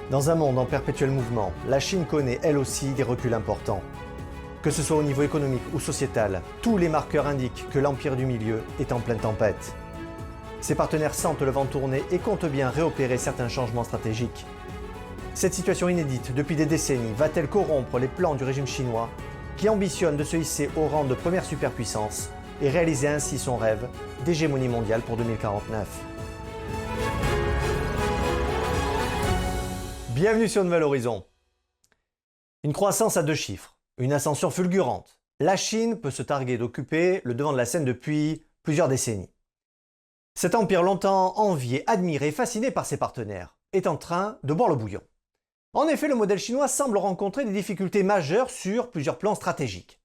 Dans un monde en perpétuel mouvement, la Chine connaît elle aussi des reculs importants. Que ce soit au niveau économique ou sociétal, tous les marqueurs indiquent que l'Empire du Milieu est en pleine tempête. Ses partenaires sentent le vent tourner et comptent bien réopérer certains changements stratégiques. Cette situation inédite depuis des décennies va-t-elle corrompre les plans du régime chinois qui ambitionne de se hisser au rang de première superpuissance et réaliser ainsi son rêve d'hégémonie mondiale pour 2049 ? Bienvenue sur Nouvel Horizon. Une croissance à 2 chiffres, une ascension fulgurante. La Chine peut se targuer d'occuper le devant de la scène depuis plusieurs décennies. Cet empire longtemps envié, admiré, fasciné par ses partenaires est en train de boire le bouillon. En effet, le modèle chinois semble rencontrer des difficultés majeures sur plusieurs plans stratégiques.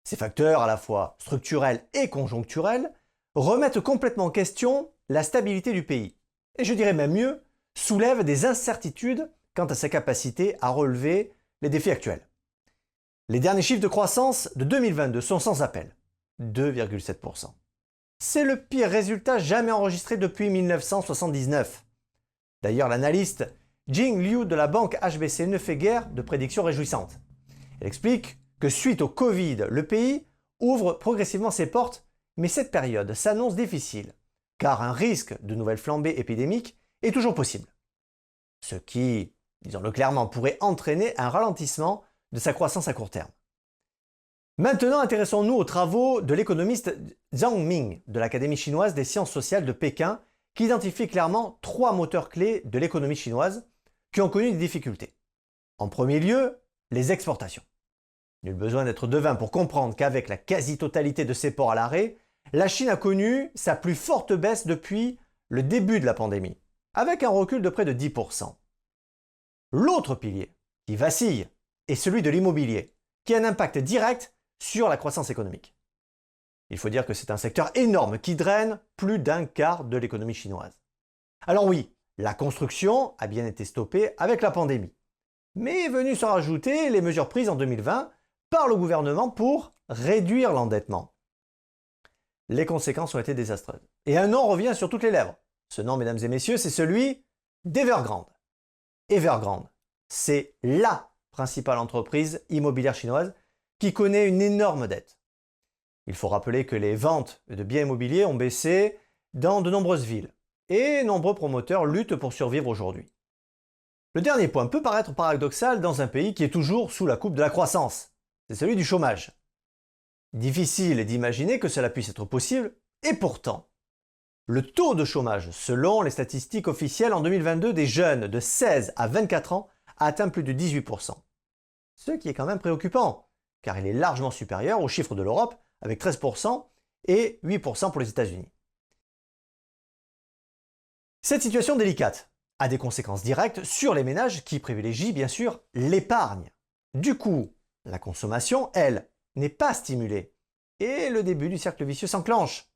Ces facteurs, à la fois structurels et conjoncturels, remettent complètement en question la stabilité du pays. Et je dirais même mieux, soulèvent des incertitudes quant à sa capacité à relever les défis actuels. Les derniers chiffres de croissance de 2022 sont sans appel, 2,7%. C'est le pire résultat jamais enregistré depuis 1979. D'ailleurs, l'analyste Jing Liu de la banque HSBC ne fait guère de prédictions réjouissantes. Elle explique que suite au Covid, le pays ouvre progressivement ses portes, mais cette période s'annonce difficile, car un risque de nouvelles flambées épidémiques est toujours possible. Ce qui, disons-le clairement, pourrait entraîner un ralentissement de sa croissance à court terme. Maintenant, intéressons-nous aux travaux de l'économiste Zhang Ming de l'Académie chinoise des sciences sociales de Pékin, qui identifie clairement 3 moteurs clés de l'économie chinoise qui ont connu des difficultés. En premier lieu, les exportations. Nul besoin d'être devin pour comprendre qu'avec la quasi-totalité de ses ports à l'arrêt, la Chine a connu sa plus forte baisse depuis le début de la pandémie, avec un recul de près de 10%. L'autre pilier, qui vacille, est celui de l'immobilier, qui a un impact direct sur la croissance économique. Il faut dire que c'est un secteur énorme qui draine plus d'un quart de l'économie chinoise. Alors oui, la construction a bien été stoppée avec la pandémie, mais est venue se rajouter les mesures prises en 2020 par le gouvernement pour réduire l'endettement. Les conséquences ont été désastreuses. Et un nom revient sur toutes les lèvres. Ce nom, mesdames et messieurs, c'est celui d'Evergrande. Evergrande, c'est LA principale entreprise immobilière chinoise qui connaît une énorme dette. Il faut rappeler que les ventes de biens immobiliers ont baissé dans de nombreuses villes et nombreux promoteurs luttent pour survivre aujourd'hui. Le dernier point peut paraître paradoxal dans un pays qui est toujours sous la coupe de la croissance, c'est celui du chômage. Difficile d'imaginer que cela puisse être possible et pourtant, le taux de chômage, selon les statistiques officielles en 2022 des jeunes de 16 à 24 ans, a atteint plus de 18%. Ce qui est quand même préoccupant, car il est largement supérieur aux chiffres de l'Europe, avec 13% et 8% pour les États-Unis. Cette situation délicate a des conséquences directes sur les ménages qui privilégient bien sûr l'épargne. Du coup, la consommation, elle, n'est pas stimulée et le début du cercle vicieux s'enclenche.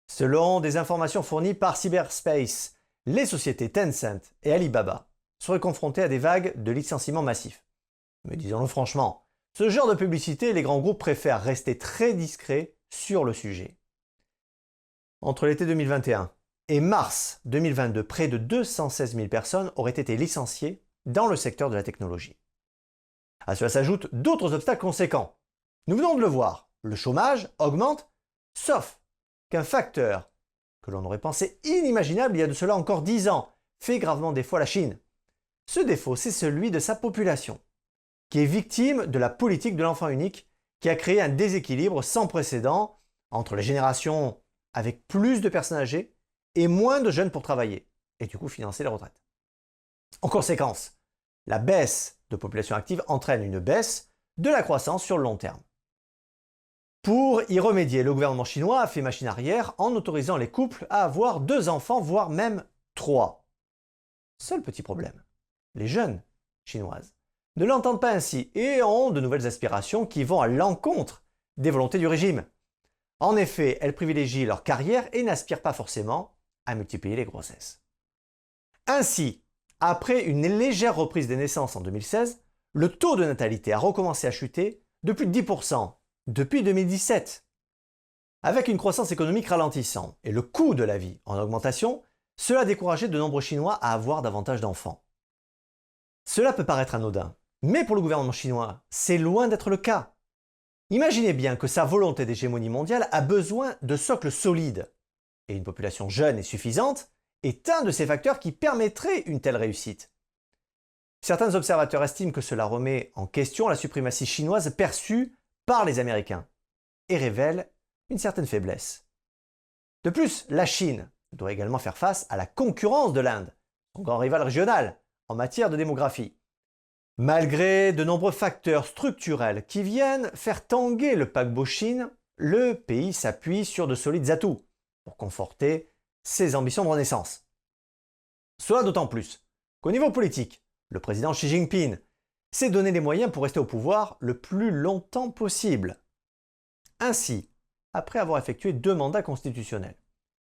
Selon des informations fournies par Cyberspace, les sociétés Tencent et Alibaba seraient confrontées à des vagues de licenciements massifs. Mais disons-le franchement, ce genre de publicité, les grands groupes préfèrent rester très discrets sur le sujet. Entre l'été 2021 et mars 2022, près de 216 000 personnes auraient été licenciées dans le secteur de la technologie. À cela s'ajoutent d'autres obstacles conséquents. Nous venons de le voir, le chômage augmente, sauf qu'un facteur que l'on aurait pensé inimaginable il y a de cela encore 10 ans fait gravement défaut à la Chine. Ce défaut, c'est celui de sa population, qui est victime de la politique de l'enfant unique qui a créé un déséquilibre sans précédent entre les générations avec plus de personnes âgées et moins de jeunes pour travailler, et du coup financer les retraites. En conséquence, la baisse de population active entraîne une baisse de la croissance sur le long terme. Pour y remédier, le gouvernement chinois a fait machine arrière en autorisant les couples à avoir 2 enfants, voire même 3. Seul petit problème, les jeunes chinoises ne l'entendent pas ainsi et ont de nouvelles aspirations qui vont à l'encontre des volontés du régime. En effet, elles privilégient leur carrière et n'aspirent pas forcément à multiplier les grossesses. Ainsi, après une légère reprise des naissances en 2016, le taux de natalité a recommencé à chuter de plus de 10% depuis 2017. Avec une croissance économique ralentissante et le coût de la vie en augmentation, cela a découragé de nombreux Chinois à avoir davantage d'enfants. Cela peut paraître anodin, mais pour le gouvernement chinois, c'est loin d'être le cas. Imaginez bien que sa volonté d'hégémonie mondiale a besoin de socles solides, et une population jeune et suffisante est un de ces facteurs qui permettrait une telle réussite. Certains observateurs estiment que cela remet en question la suprématie chinoise perçue par les Américains et révèle une certaine faiblesse. De plus, la Chine doit également faire face à la concurrence de l'Inde, son grand rival régional, en matière de démographie. Malgré de nombreux facteurs structurels qui viennent faire tanguer le paquebot Chine, le pays s'appuie sur de solides atouts pour conforter ses ambitions de renaissance. Cela d'autant plus qu'au niveau politique, le président Xi Jinping s'est donné les moyens pour rester au pouvoir le plus longtemps possible. Ainsi, après avoir effectué 2 mandats constitutionnels,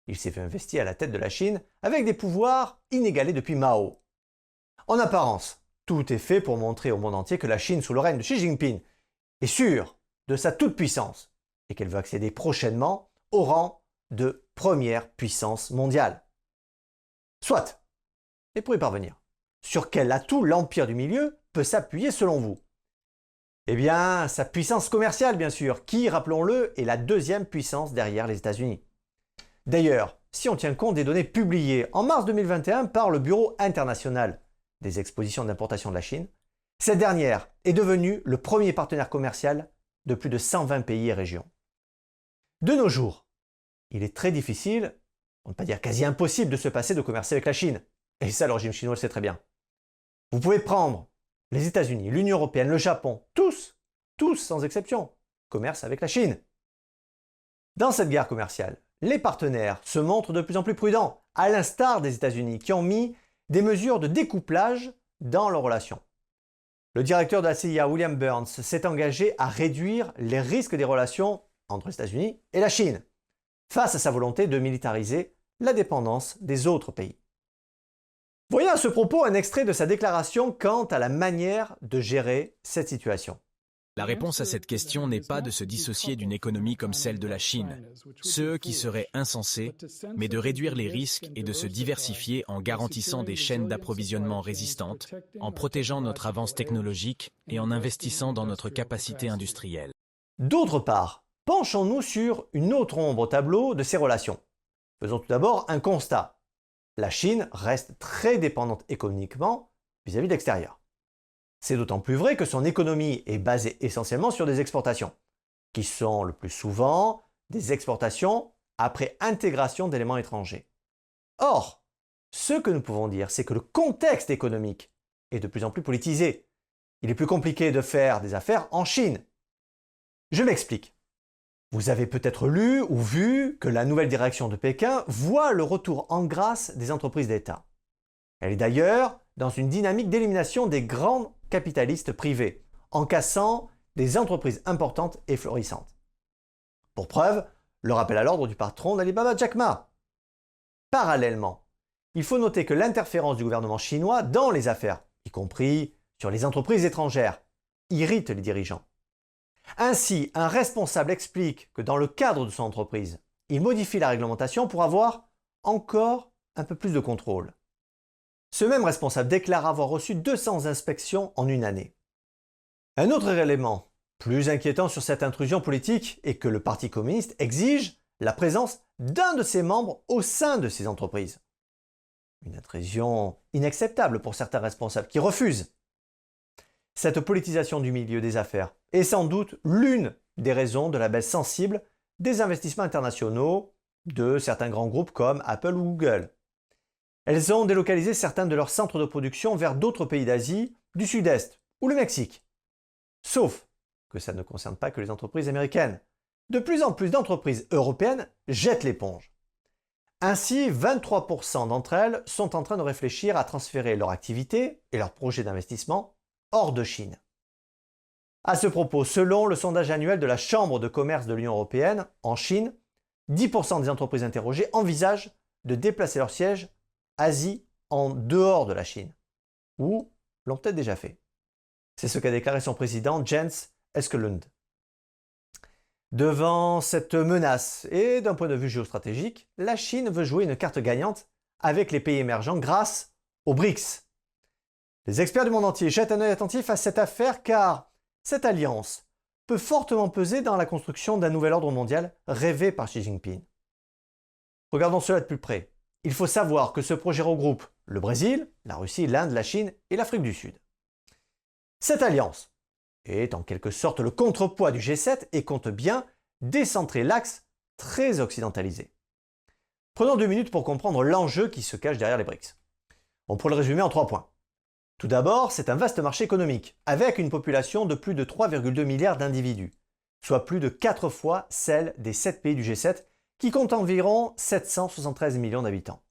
il s'est fait investir à la tête de la Chine avec des pouvoirs inégalés depuis Mao. En apparence, tout est fait pour montrer au monde entier que la Chine sous le règne de Xi Jinping est sûre de sa toute-puissance et qu'elle veut accéder prochainement au rang de première puissance mondiale. Soit. Et pour y parvenir, sur quel atout l'empire du milieu peut s'appuyer selon vous? Eh bien, sa puissance commerciale bien sûr, qui, rappelons-le, est la 2e puissance derrière les États-Unis. D'ailleurs, si on tient compte des données publiées en mars 2021 par le Bureau international des expositions d'importation de la Chine, cette dernière est devenue le premier partenaire commercial de plus de 120 pays et régions. De nos jours, il est très difficile, pour ne pas dire quasi impossible, de se passer de commercer avec la Chine. Et ça, le régime chinois le sait très bien. Vous pouvez prendre les États-Unis, l'Union européenne, le Japon, tous sans exception, commercent avec la Chine. Dans cette guerre commerciale, les partenaires se montrent de plus en plus prudents, à l'instar des États-Unis qui ont mis des mesures de découplage dans leurs relations. Le directeur de la CIA, William Burns, s'est engagé à réduire les risques des relations entre les États-Unis et la Chine, face à sa volonté de militariser la dépendance des autres pays. Voyons à ce propos un extrait de sa déclaration quant à la manière de gérer cette situation. La réponse à cette question n'est pas de se dissocier d'une économie comme celle de la Chine, ce qui serait insensé, mais de réduire les risques et de se diversifier en garantissant des chaînes d'approvisionnement résistantes, en protégeant notre avance technologique et en investissant dans notre capacité industrielle. D'autre part, penchons-nous sur une autre ombre au tableau de ces relations. Faisons tout d'abord un constat. La Chine reste très dépendante économiquement vis-à-vis de l'extérieur. C'est d'autant plus vrai que son économie est basée essentiellement sur des exportations, qui sont le plus souvent des exportations après intégration d'éléments étrangers. Or, ce que nous pouvons dire, c'est que le contexte économique est de plus en plus politisé. Il est plus compliqué de faire des affaires en Chine. Je m'explique. Vous avez peut-être lu ou vu que la nouvelle direction de Pékin voit le retour en grâce des entreprises d'État. Elle est d'ailleurs dans une dynamique d'élimination des grands capitalistes privés, en cassant des entreprises importantes et florissantes. Pour preuve, le rappel à l'ordre du patron d'Alibaba, Jack Ma. Parallèlement, il faut noter que l'interférence du gouvernement chinois dans les affaires, y compris sur les entreprises étrangères, irrite les dirigeants. Ainsi, un responsable explique que dans le cadre de son entreprise, il modifie la réglementation pour avoir encore un peu plus de contrôle. Ce même responsable déclare avoir reçu 200 inspections en une année. Un autre élément plus inquiétant sur cette intrusion politique est que le Parti communiste exige la présence d'un de ses membres au sein de ces entreprises. Une intrusion inacceptable pour certains responsables qui refusent. Cette politisation du milieu des affaires est sans doute l'une des raisons de la baisse sensible des investissements internationaux de certains grands groupes comme Apple ou Google. Elles ont délocalisé certains de leurs centres de production vers d'autres pays d'Asie, du Sud-Est ou le Mexique. Sauf que ça ne concerne pas que les entreprises américaines. De plus en plus d'entreprises européennes jettent l'éponge. Ainsi, 23% d'entre elles sont en train de réfléchir à transférer leur activité et leurs projets d'investissement hors de Chine. À ce propos, selon le sondage annuel de la Chambre de commerce de l'Union européenne, en Chine, 10% des entreprises interrogées envisagent de déplacer leur siège Asie en dehors de la Chine, ou l'ont peut-être déjà fait. C'est ce qu'a déclaré son président Jens Eskelund. Devant cette menace et d'un point de vue géostratégique, la Chine veut jouer une carte gagnante avec les pays émergents grâce aux BRICS. Les experts du monde entier jettent un œil attentif à cette affaire car cette alliance peut fortement peser dans la construction d'un nouvel ordre mondial rêvé par Xi Jinping. Regardons cela de plus près. Il faut savoir que ce projet regroupe le Brésil, la Russie, l'Inde, la Chine et l'Afrique du Sud. Cette alliance est en quelque sorte le contrepoids du G7 et compte bien décentrer l'axe très occidentalisé. Prenons 2 minutes pour comprendre l'enjeu qui se cache derrière les BRICS. On pourrait le résumer en 3 points. Tout d'abord, c'est un vaste marché économique, avec une population de plus de 3,2 milliards d'individus, soit plus de 4 fois celle des 7 pays du G7, qui comptent environ 773 millions d'habitants.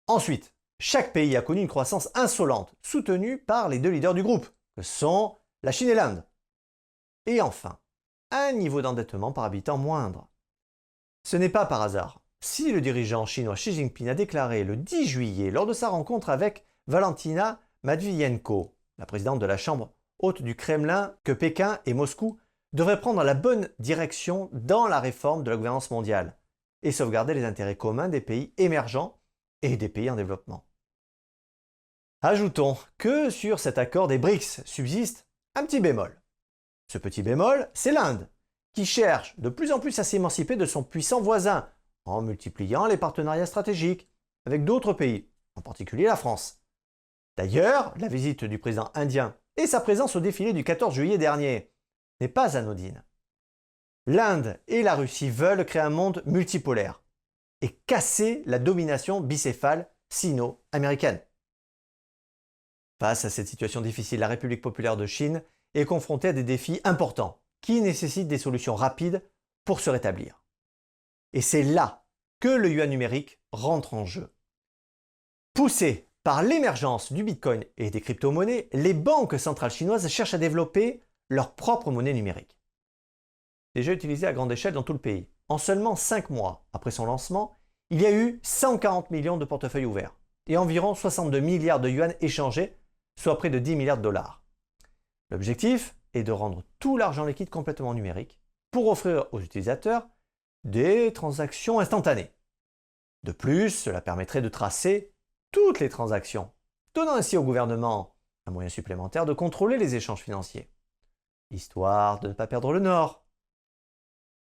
Ensuite, chaque pays a connu une croissance insolente, soutenue par les 2 leaders du groupe, que sont la Chine et l'Inde. Et enfin, un niveau d'endettement par habitant moindre. Ce n'est pas par hasard si le dirigeant chinois Xi Jinping a déclaré le 10 juillet, lors de sa rencontre avec Valentina Matviyenko, la présidente de la Chambre haute du Kremlin, que Pékin et Moscou devraient prendre la bonne direction dans la réforme de la gouvernance mondiale et sauvegarder les intérêts communs des pays émergents et des pays en développement. Ajoutons que sur cet accord des BRICS subsiste un petit bémol. Ce petit bémol, c'est l'Inde, qui cherche de plus en plus à s'émanciper de son puissant voisin en multipliant les partenariats stratégiques avec d'autres pays, en particulier la France. D'ailleurs, la visite du président indien et sa présence au défilé du 14 juillet dernier n'est pas anodine. L'Inde et la Russie veulent créer un monde multipolaire et casser la domination bicéphale sino-américaine. Face à cette situation difficile, la République populaire de Chine est confrontée à des défis importants qui nécessitent des solutions rapides pour se rétablir. Et c'est là que le yuan numérique rentre en jeu. Poussé par l'émergence du Bitcoin et des crypto-monnaies, les banques centrales chinoises cherchent à développer leur propre monnaie numérique. Déjà utilisée à grande échelle dans tout le pays. En seulement 5 mois après son lancement, il y a eu 140 millions de portefeuilles ouverts et environ 62 milliards de yuan échangés, soit près de 10 milliards de dollars. L'objectif est de rendre tout l'argent liquide complètement numérique pour offrir aux utilisateurs des transactions instantanées. De plus, cela permettrait de tracer toutes les transactions, donnant ainsi au gouvernement un moyen supplémentaire de contrôler les échanges financiers, histoire de ne pas perdre le nord.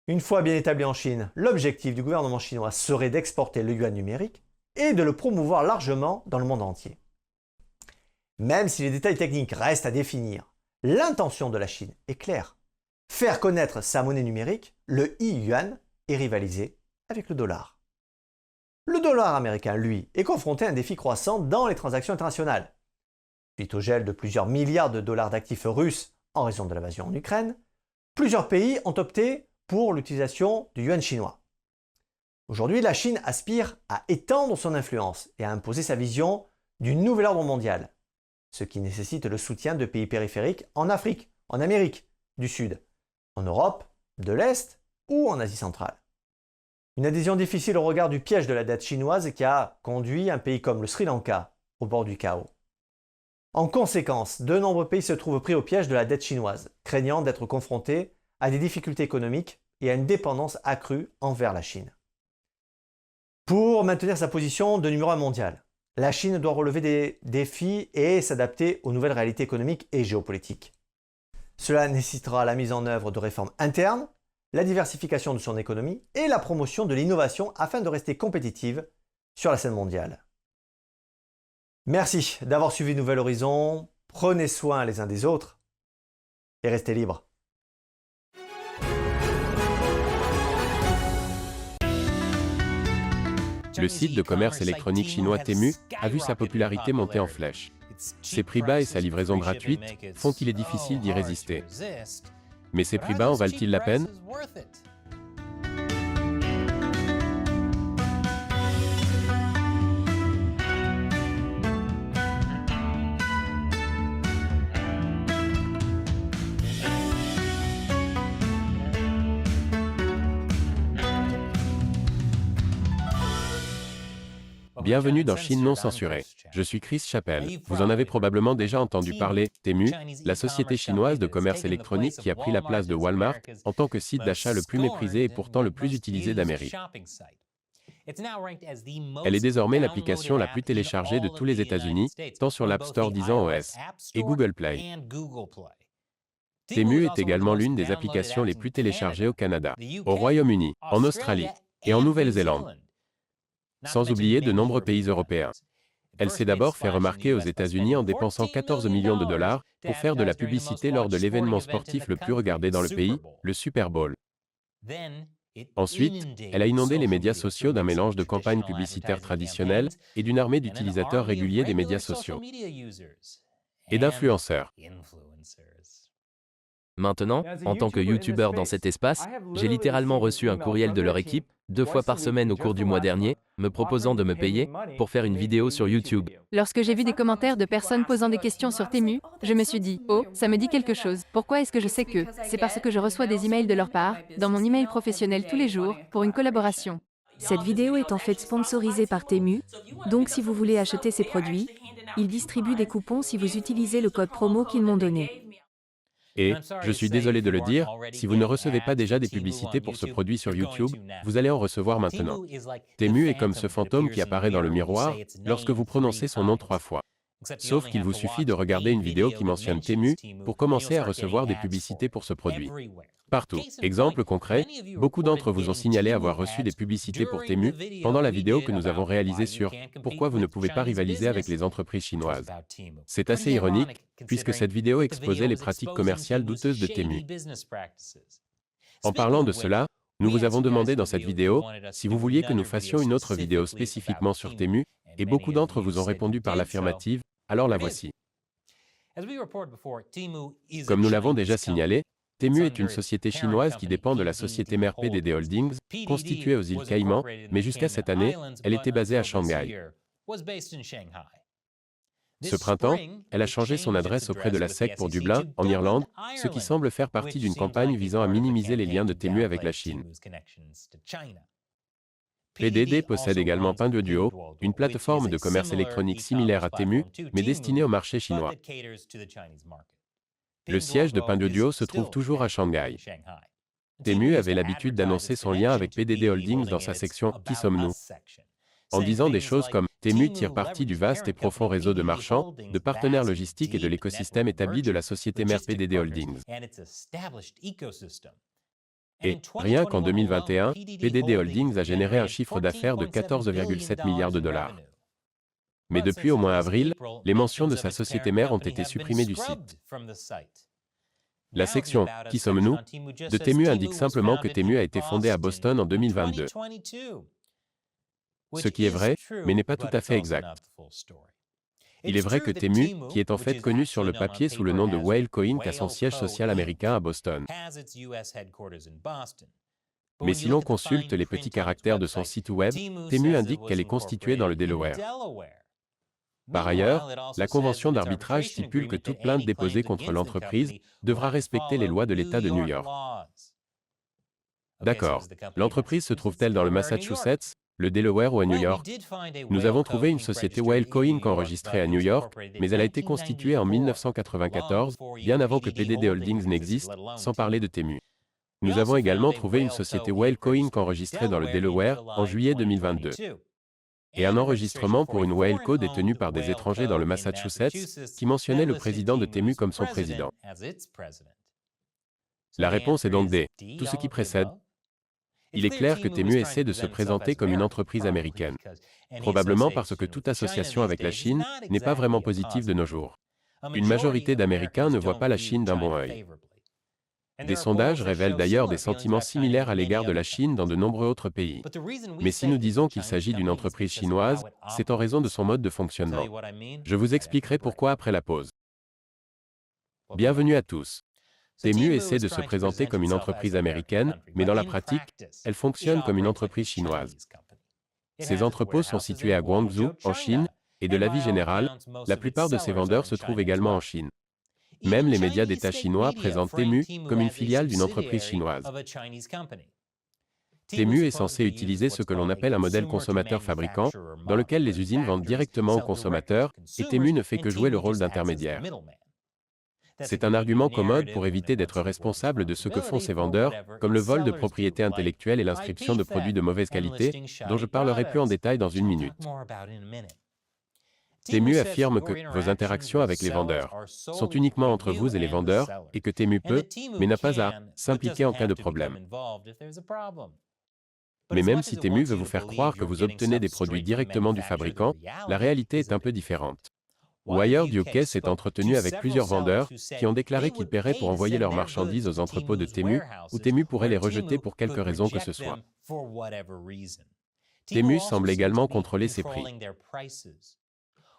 Une fois bien établi en Chine, l'objectif du gouvernement chinois serait d'exporter le yuan numérique et de le promouvoir largement dans le monde entier. Même si les détails techniques restent à définir, l'intention de la Chine est claire. Faire connaître sa monnaie numérique, le e-yuan, et rivaliser avec le dollar. Le dollar américain, lui, est confronté à un défi croissant dans les transactions internationales. Suite au gel de plusieurs milliards de dollars d'actifs russes en raison de l'invasion en Ukraine, plusieurs pays ont opté pour l'utilisation du yuan chinois. Aujourd'hui, la Chine aspire à étendre son influence et à imposer sa vision du nouvel ordre mondial, ce qui nécessite le soutien de pays périphériques en Afrique, en Amérique du Sud, en Europe de l'Est ou en Asie centrale. Une adhésion difficile au regard du piège de la dette chinoise qui a conduit un pays comme le Sri Lanka au bord du chaos. En conséquence, de nombreux pays se trouvent pris au piège de la dette chinoise, craignant d'être confrontés à des difficultés économiques et à une dépendance accrue envers la Chine. Pour maintenir sa position de numéro 1 mondial, la Chine doit relever des défis et s'adapter aux nouvelles réalités économiques et géopolitiques. Cela nécessitera la mise en œuvre de réformes internes, la diversification de son économie et la promotion de l'innovation afin de rester compétitive sur la scène mondiale. Merci d'avoir suivi Nouvel Horizon, prenez soin les uns des autres et restez libres. Le site de commerce électronique chinois Temu a vu sa popularité monter en flèche. Ses prix bas et sa livraison gratuite font qu'il est difficile d'y résister. Mais ces prix bas en valent-ils la peine ? Bienvenue dans Chine non censurée. Je suis Chris Chappell. Vous en avez probablement déjà entendu parler. Temu, la société chinoise de commerce électronique qui a pris la place de Walmart en tant que site d'achat le plus méprisé et pourtant le plus utilisé d'Amérique. Elle est désormais l'application la plus téléchargée de tous les États-Unis, tant sur l'App Store d'iOS et Google Play. Temu est également l'une des applications les plus téléchargées au Canada, au Royaume-Uni, en Australie et en Nouvelle-Zélande, sans oublier de nombreux pays européens. Elle s'est d'abord fait remarquer aux États-Unis en dépensant 14 millions de dollars pour faire de la publicité lors de l'événement sportif le plus regardé dans le pays, le Super Bowl. Ensuite, elle a inondé les médias sociaux d'un mélange de campagnes publicitaires traditionnelles et d'une armée d'utilisateurs réguliers des médias sociaux et d'influenceurs. Maintenant, en tant que YouTuber dans cet espace, j'ai littéralement reçu un courriel de leur équipe, 2 fois par semaine au cours du mois dernier, me proposant de me payer pour faire une vidéo sur YouTube. Lorsque j'ai vu des commentaires de personnes posant des questions sur Temu, je me suis dit, oh, ça me dit quelque chose. Pourquoi est-ce que je sais que? C'est parce que je reçois des emails de leur part, dans mon email professionnel tous les jours, pour une collaboration. Cette vidéo est en fait sponsorisée par Temu, donc si vous voulez acheter ces produits, ils distribuent des coupons si vous utilisez le code promo qu'ils m'ont donné. Et, je suis désolé de le dire, si vous ne recevez pas déjà des publicités pour ce produit sur YouTube, vous allez en recevoir maintenant. Temu est comme ce fantôme qui apparaît dans le miroir lorsque vous prononcez son nom 3 fois. Sauf qu'il vous suffit de regarder une vidéo qui mentionne Temu pour commencer à recevoir des publicités pour ce produit. Partout. Exemple concret, beaucoup d'entre vous ont signalé avoir reçu des publicités pour Temu pendant la vidéo que nous avons réalisée sur « Pourquoi vous ne pouvez pas rivaliser avec les entreprises chinoises ». C'est assez ironique, puisque cette vidéo exposait les pratiques commerciales douteuses de Temu. En parlant de cela, nous vous avons demandé dans cette vidéo si vous vouliez que nous fassions une autre vidéo spécifiquement sur Temu, et beaucoup d'entre vous ont répondu par l'affirmative, alors la voici. Comme nous l'avons déjà signalé, Temu est une société chinoise qui dépend de la société mère PDD Holdings, constituée aux îles Caïmans, mais jusqu'à cette année, elle était basée à Shanghai. Ce printemps, elle a changé son adresse auprès de la SEC pour Dublin, en Irlande, ce qui semble faire partie d'une campagne visant à minimiser les liens de Temu avec la Chine. PDD possède également Pinduoduo, une plateforme de commerce électronique similaire à Temu, mais destinée au marché chinois. Le siège de Pinduoduo se trouve toujours à Shanghai. Temu avait l'habitude d'annoncer son lien avec PDD Holdings dans sa section « Qui sommes-nous ?», en disant des choses comme « Temu tire parti du vaste et profond réseau de marchands, de partenaires logistiques et de l'écosystème établi de la société mère PDD Holdings ». Et, rien qu'en 2021, PDD Holdings a généré un chiffre d'affaires de 14,7 milliards de dollars. Mais depuis au moins avril, les mentions de sa société mère ont été supprimées du site. La section « Qui sommes-nous » de Temu indique simplement que Temu a été fondée à Boston en 2022. Ce qui est vrai, mais n'est pas tout à fait exact. Il est vrai que Temu, qui est en fait connu sur le papier sous le nom de Whalecoin, a son siège social américain à Boston. Mais si l'on consulte les petits caractères de son site web, Temu indique qu'elle est constituée dans le Delaware. Par ailleurs, la convention d'arbitrage stipule que toute plainte déposée contre l'entreprise devra respecter les lois de l'État de New York. D'accord. L'entreprise se trouve-t-elle dans le Massachusetts, le Delaware ou à New York? Nous avons trouvé une société Whalecoin enregistrée à New York, mais elle a été constituée en 1994, bien avant que PDD Holdings n'existe, sans parler de Temu. Nous avons également trouvé une société Whalecoin enregistrée dans le Delaware en juillet 2022. Et un enregistrement pour une Whaleco détenue par des étrangers dans le Massachusetts, qui mentionnait le président de Temu comme son président. La réponse est donc D. Tout ce qui précède. Il est clair que Temu essaie de se présenter comme une entreprise américaine, probablement parce que toute association avec la Chine n'est pas vraiment positive de nos jours. Une majorité d'Américains ne voient pas la Chine d'un bon œil. Des sondages révèlent d'ailleurs des sentiments similaires à l'égard de la Chine dans de nombreux autres pays. Mais si nous disons qu'il s'agit d'une entreprise chinoise, c'est en raison de son mode de fonctionnement. Je vous expliquerai pourquoi après la pause. Bienvenue à tous. Temu essaie de se présenter comme une entreprise américaine, mais dans la pratique, elle fonctionne comme une entreprise chinoise. Ses entrepôts sont situés à Guangzhou, en Chine, et de l'avis général, la plupart de ses vendeurs se trouvent également en Chine. Même les médias d'État chinois présentent Temu comme une filiale d'une entreprise chinoise. Temu est censé utiliser ce que l'on appelle un modèle consommateur-fabricant, dans lequel les usines vendent directement aux consommateurs, et Temu ne fait que jouer le rôle d'intermédiaire. C'est un argument commode pour éviter d'être responsable de ce que font ces vendeurs, comme le vol de propriété intellectuelle et l'inscription de produits de mauvaise qualité, dont je parlerai plus en détail dans une minute. Temu affirme que vos interactions avec les vendeurs sont uniquement entre vous et les vendeurs et que Temu peut, mais n'a pas à, s'impliquer en cas de problème. Mais même si Temu veut vous faire croire que vous obtenez des produits directement du fabricant, la réalité est un peu différente. Wired UK s'est entretenu avec plusieurs vendeurs qui ont déclaré qu'ils paieraient pour envoyer leurs marchandises aux entrepôts de Temu, ou Temu pourrait les rejeter pour quelque raison que ce soit. Temu semble également contrôler ses prix.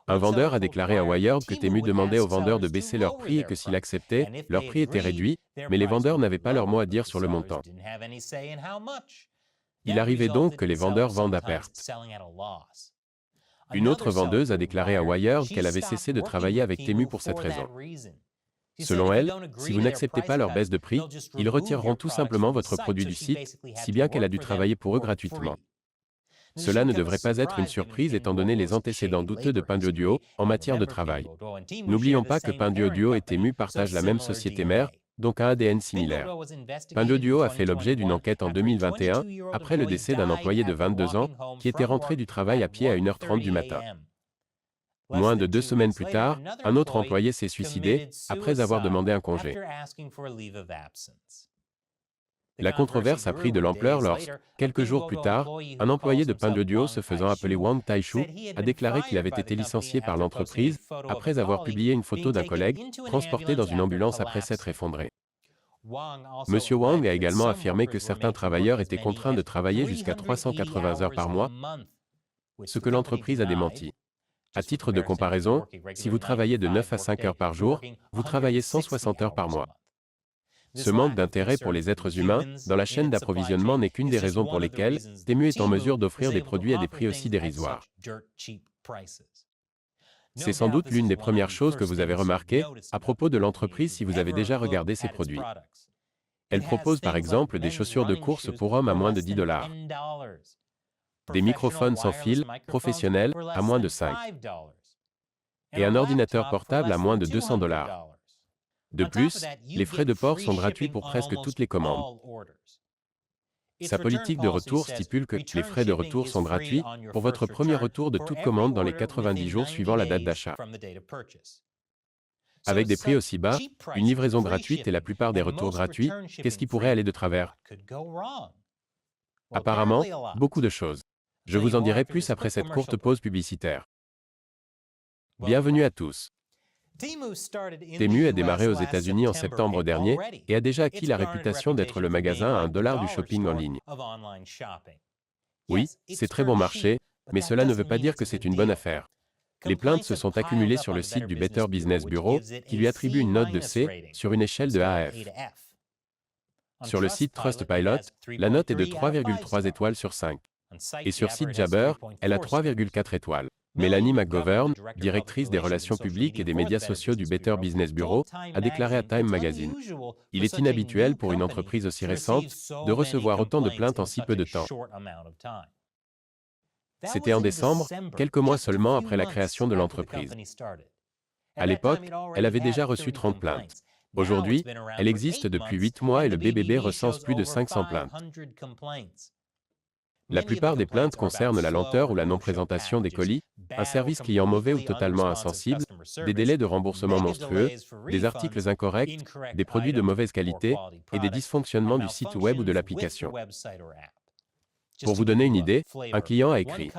Un vendeur a déclaré à Wired que Temu demandait aux vendeurs de baisser leurs prix et que s'ils acceptaient, leur prix était réduit, mais les vendeurs n'avaient pas leur mot à dire sur le montant. Il arrivait donc que les vendeurs vendent à perte. Une autre vendeuse a déclaré à Wired qu'elle avait cessé de travailler avec Temu pour cette raison. Selon elle, si vous n'acceptez pas leur baisse de prix, ils retireront tout simplement votre produit du site, si bien qu'elle a dû travailler pour eux gratuitement. Cela ne devrait pas être une surprise étant donné les antécédents douteux de Pinduoduo en matière de travail. N'oublions pas que Pinduoduo et Temu partagent la même société mère, donc un ADN similaire. Pinduoduo a fait l'objet d'une enquête en 2021, après le décès d'un employé de 22 ans, qui était rentré du travail à pied à 1h30 du matin. Moins de 2 semaines plus tard, un autre employé s'est suicidé, après avoir demandé un congé. La controverse a pris de l'ampleur lorsque, quelques jours plus tard, un employé de Pinduoduo se faisant appeler Wang Taishu a déclaré qu'il avait été licencié par l'entreprise après avoir publié une photo d'un collègue transporté dans une ambulance après s'être effondré. Monsieur Wang a également affirmé que certains travailleurs étaient contraints de travailler jusqu'à 380 heures par mois, ce que l'entreprise a démenti. À titre de comparaison, si vous travaillez de 9 à 5 heures par jour, vous travaillez 160 heures par mois. Ce manque d'intérêt pour les êtres humains dans la chaîne d'approvisionnement n'est qu'une des raisons pour lesquelles Temu est en mesure d'offrir des produits à des prix aussi dérisoires. C'est sans doute l'une des premières choses que vous avez remarquées à propos de l'entreprise si vous avez déjà regardé ses produits. Elle propose par exemple des chaussures de course pour hommes à moins de 10 $, des microphones sans fil professionnels à moins de 5 $ et un ordinateur portable à moins de 200 $. De plus, les frais de port sont gratuits pour presque toutes les commandes. Sa politique de retour stipule que les frais de retour sont gratuits pour votre premier retour de toute commande dans les 90 jours suivant la date d'achat. Avec des prix aussi bas, une livraison gratuite et la plupart des retours gratuits, qu'est-ce qui pourrait aller de travers? Apparemment, beaucoup de choses. Je vous en dirai plus après cette courte pause publicitaire. Bienvenue à tous. Temu a démarré aux États-Unis en septembre dernier et a déjà acquis la réputation d'être le magasin à $1 du shopping en ligne. Oui, c'est très bon marché, mais cela ne veut pas dire que c'est une bonne affaire. Les plaintes se sont accumulées sur le site du Better Business Bureau, qui lui attribue une note de C sur une échelle de A à F. Sur le site Trustpilot, la note est de 3,3 étoiles sur 5. Et sur site Jabber, elle a 3,4 étoiles. Mélanie McGovern, directrice des relations publiques et des médias sociaux du Better Business Bureau, a déclaré à Time Magazine: « Il est inhabituel pour une entreprise aussi récente de recevoir autant de plaintes en si peu de temps. » C'était en décembre, quelques mois seulement après la création de l'entreprise. À l'époque, elle avait déjà reçu 30 plaintes. Aujourd'hui, elle existe depuis 8 mois et le BBB recense plus de 500 plaintes. La plupart des plaintes concernent la lenteur ou la non-présentation des colis, un service client mauvais ou totalement insensible, des délais de remboursement monstrueux, des articles incorrects, des produits de mauvaise qualité et des dysfonctionnements du site web ou de l'application. Pour vous donner une idée, un client a écrit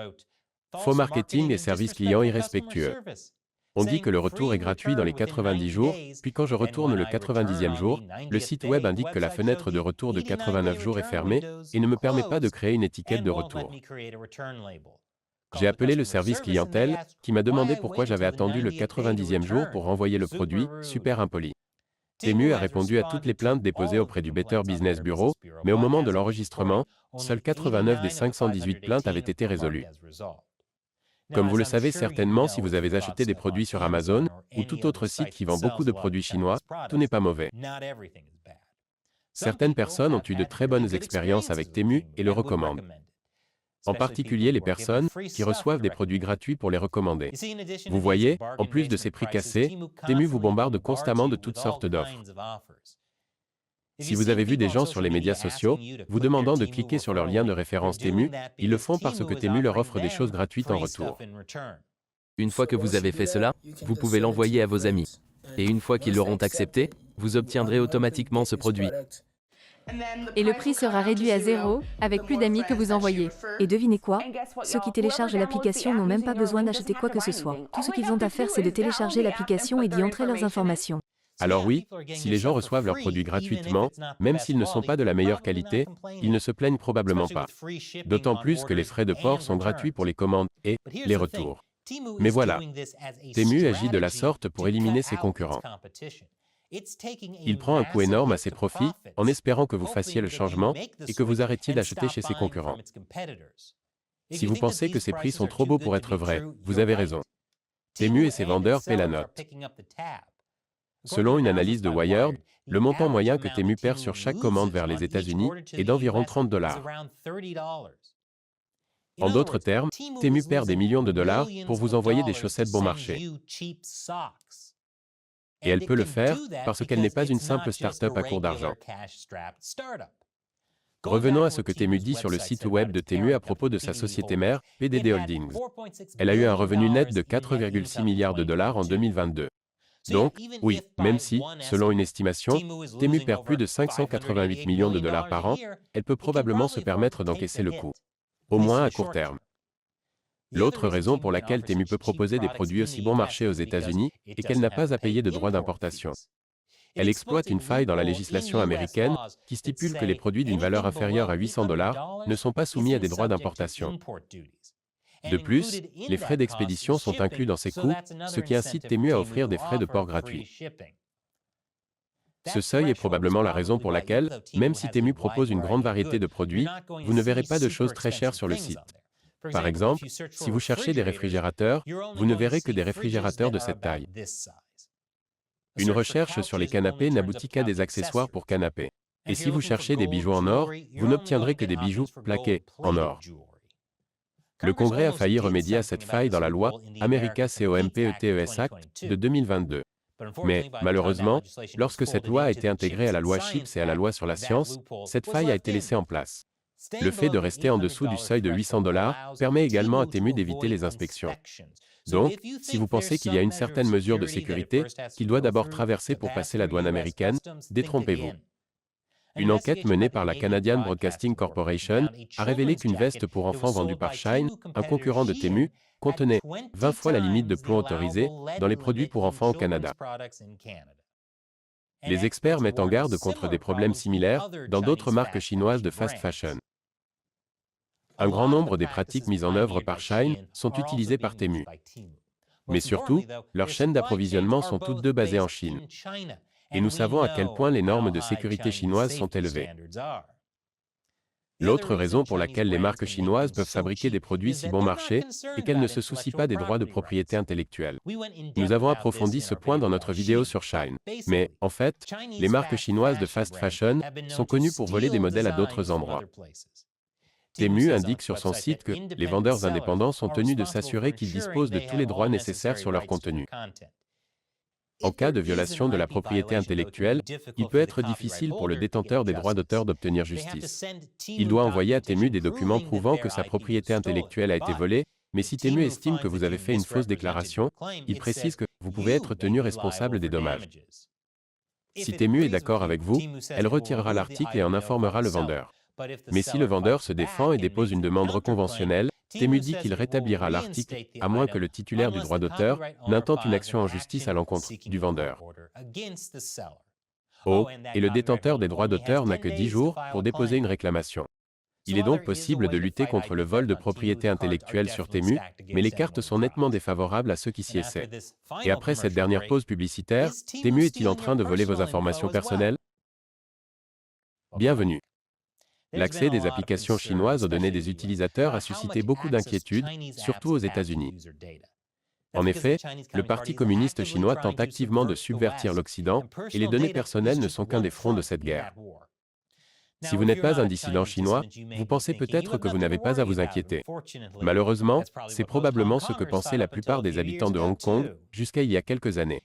« Faux marketing et service client irrespectueux. On dit que le retour est gratuit dans les 90 jours, puis quand je retourne le 90e jour, le site web indique que la fenêtre de retour de 89 jours est fermée et ne me permet pas de créer une étiquette de retour. J'ai appelé le service clientèle, qui m'a demandé pourquoi j'avais attendu le 90e jour pour renvoyer le produit, super impoli. Temu a répondu à toutes les plaintes déposées auprès du Better Business Bureau, mais au moment de l'enregistrement, seules 89 des 518 plaintes avaient été résolues. Comme vous le savez certainement si vous avez acheté des produits sur Amazon ou tout autre site qui vend beaucoup de produits chinois, tout n'est pas mauvais. Certaines personnes ont eu de très bonnes expériences avec Temu et le recommandent. en particulier les personnes qui reçoivent des produits gratuits pour les recommander. Vous voyez, en plus de ces prix cassés, Temu vous bombarde constamment de toutes sortes d'offres. Si vous avez vu des gens sur les médias sociaux vous demandant de cliquer sur leur lien de référence Temu, ils le font parce que Temu leur offre des choses gratuites en retour. Une fois que vous avez fait cela, vous pouvez l'envoyer à vos amis. Et une fois qu'ils l'auront accepté, vous obtiendrez automatiquement ce produit. Et le prix sera réduit à 0 avec plus d'amis que vous envoyez. Et devinez quoi? Ceux qui téléchargent l'application n'ont même pas besoin d'acheter quoi que ce soit. Tout ce qu'ils ont à faire, c'est de télécharger l'application et d'y entrer leurs informations. Alors oui, si les gens reçoivent leurs produits gratuitement, même s'ils ne sont pas de la meilleure qualité, ils ne se plaignent probablement pas. D'autant plus que les frais de port sont gratuits pour les commandes et les retours. Mais voilà, Temu agit de la sorte pour éliminer ses concurrents. Il prend un coût énorme à ses profits en espérant que vous fassiez le changement et que vous arrêtiez d'acheter chez ses concurrents. Si vous pensez que ces prix sont trop beaux pour être vrais, vous avez raison. Temu et ses vendeurs paient la note. Selon une analyse de Wired, le montant moyen que Temu perd sur chaque commande vers les États-Unis est d'environ $30. En d'autres termes, Temu perd des millions de dollars pour vous envoyer des chaussettes bon marché. Et elle peut le faire parce qu'elle n'est pas une simple start-up à court d'argent. Revenons à ce que Temu dit sur le site web de Temu à propos de sa société mère, PDD Holdings. Elle a eu un revenu net de 4,6 milliards de dollars en 2022. Donc, oui, même si, selon une estimation, Temu perd plus de 588 millions de dollars par an, elle peut probablement se permettre d'encaisser le coût. Au moins à court terme. L'autre raison pour laquelle Temu peut proposer des produits aussi bon marché aux États-Unis est qu'elle n'a pas à payer de droits d'importation. Elle exploite une faille dans la législation américaine qui stipule que les produits d'une valeur inférieure à 800 dollars ne sont pas soumis à des droits d'importation. De plus, les frais d'expédition sont inclus dans ces coûts, ce qui incite Temu à offrir des frais de port gratuits. Ce seuil est probablement la raison pour laquelle, même si Temu propose une grande variété de produits, vous ne verrez pas de choses très chères sur le site. Par exemple, si vous cherchez des réfrigérateurs, vous ne verrez que des réfrigérateurs de cette taille. Une recherche sur les canapés n'aboutit qu'à des accessoires pour canapés. Et si vous cherchez des bijoux en or, vous n'obtiendrez que des bijoux plaqués en or. Le Congrès a failli remédier à cette faille dans la loi America COMPETES Act de 2022. Mais, malheureusement, lorsque cette loi a été intégrée à la loi CHIPS et à la loi sur la science, cette faille a été laissée en place. Le fait de rester en dessous du seuil de 800 dollars permet également à Temu d'éviter les inspections. Donc, si vous pensez qu'il y a une certaine mesure de sécurité qu'il doit d'abord traverser pour passer la douane américaine, détrompez-vous. Une enquête menée par la Canadian Broadcasting Corporation a révélé qu'une veste pour enfants vendue par Shine, un concurrent de Temu, contenait 20 fois la limite de plomb autorisée dans les produits pour enfants au Canada. Les experts mettent en garde contre des problèmes similaires dans d'autres marques chinoises de fast fashion. Un grand nombre des pratiques mises en œuvre par Shine sont utilisées par Temu. Mais surtout, leurs chaînes d'approvisionnement sont toutes deux basées en Chine. Et nous savons à quel point les normes de sécurité chinoises sont élevées. L'autre raison pour laquelle les marques chinoises peuvent fabriquer des produits si bon marché est qu'elles ne se soucient pas des droits de propriété intellectuelle. Nous avons approfondi ce point dans notre vidéo sur Shine. Mais, en fait, les marques chinoises de fast fashion sont connues pour voler des modèles à d'autres endroits. Temu indique sur son site que les vendeurs indépendants sont tenus de s'assurer qu'ils disposent de tous les droits nécessaires sur leur contenu. En cas de violation de la propriété intellectuelle, il peut être difficile pour le détenteur des droits d'auteur d'obtenir justice. Il doit envoyer à Temu des documents prouvant que sa propriété intellectuelle a été volée, mais si Temu estime que vous avez fait une fausse déclaration, il précise que vous pouvez être tenu responsable des dommages. Si Temu est d'accord avec vous, elle retirera l'article et en informera le vendeur. Mais si le vendeur se défend et dépose une demande reconventionnelle, Temu dit qu'il rétablira l'article, à moins que le titulaire du droit d'auteur n'intente une action en justice à l'encontre du vendeur. Oh, et le détenteur des droits d'auteur n'a que 10 jours pour déposer une réclamation. Il est donc possible de lutter contre le vol de propriété intellectuelle sur Temu, mais les cartes sont nettement défavorables à ceux qui s'y essaient. Et après cette dernière pause publicitaire, Temu est-il en train de voler vos informations personnelles? Bienvenue. L'accès des applications chinoises aux données des utilisateurs a suscité beaucoup d'inquiétudes, surtout aux États-Unis. En effet, le Parti communiste chinois tente activement de subvertir l'Occident, et les données personnelles ne sont qu'un des fronts de cette guerre. Si vous n'êtes pas un dissident chinois, vous pensez peut-être que vous n'avez pas à vous inquiéter. Malheureusement, c'est probablement ce que pensaient la plupart des habitants de Hong Kong jusqu'à il y a quelques années.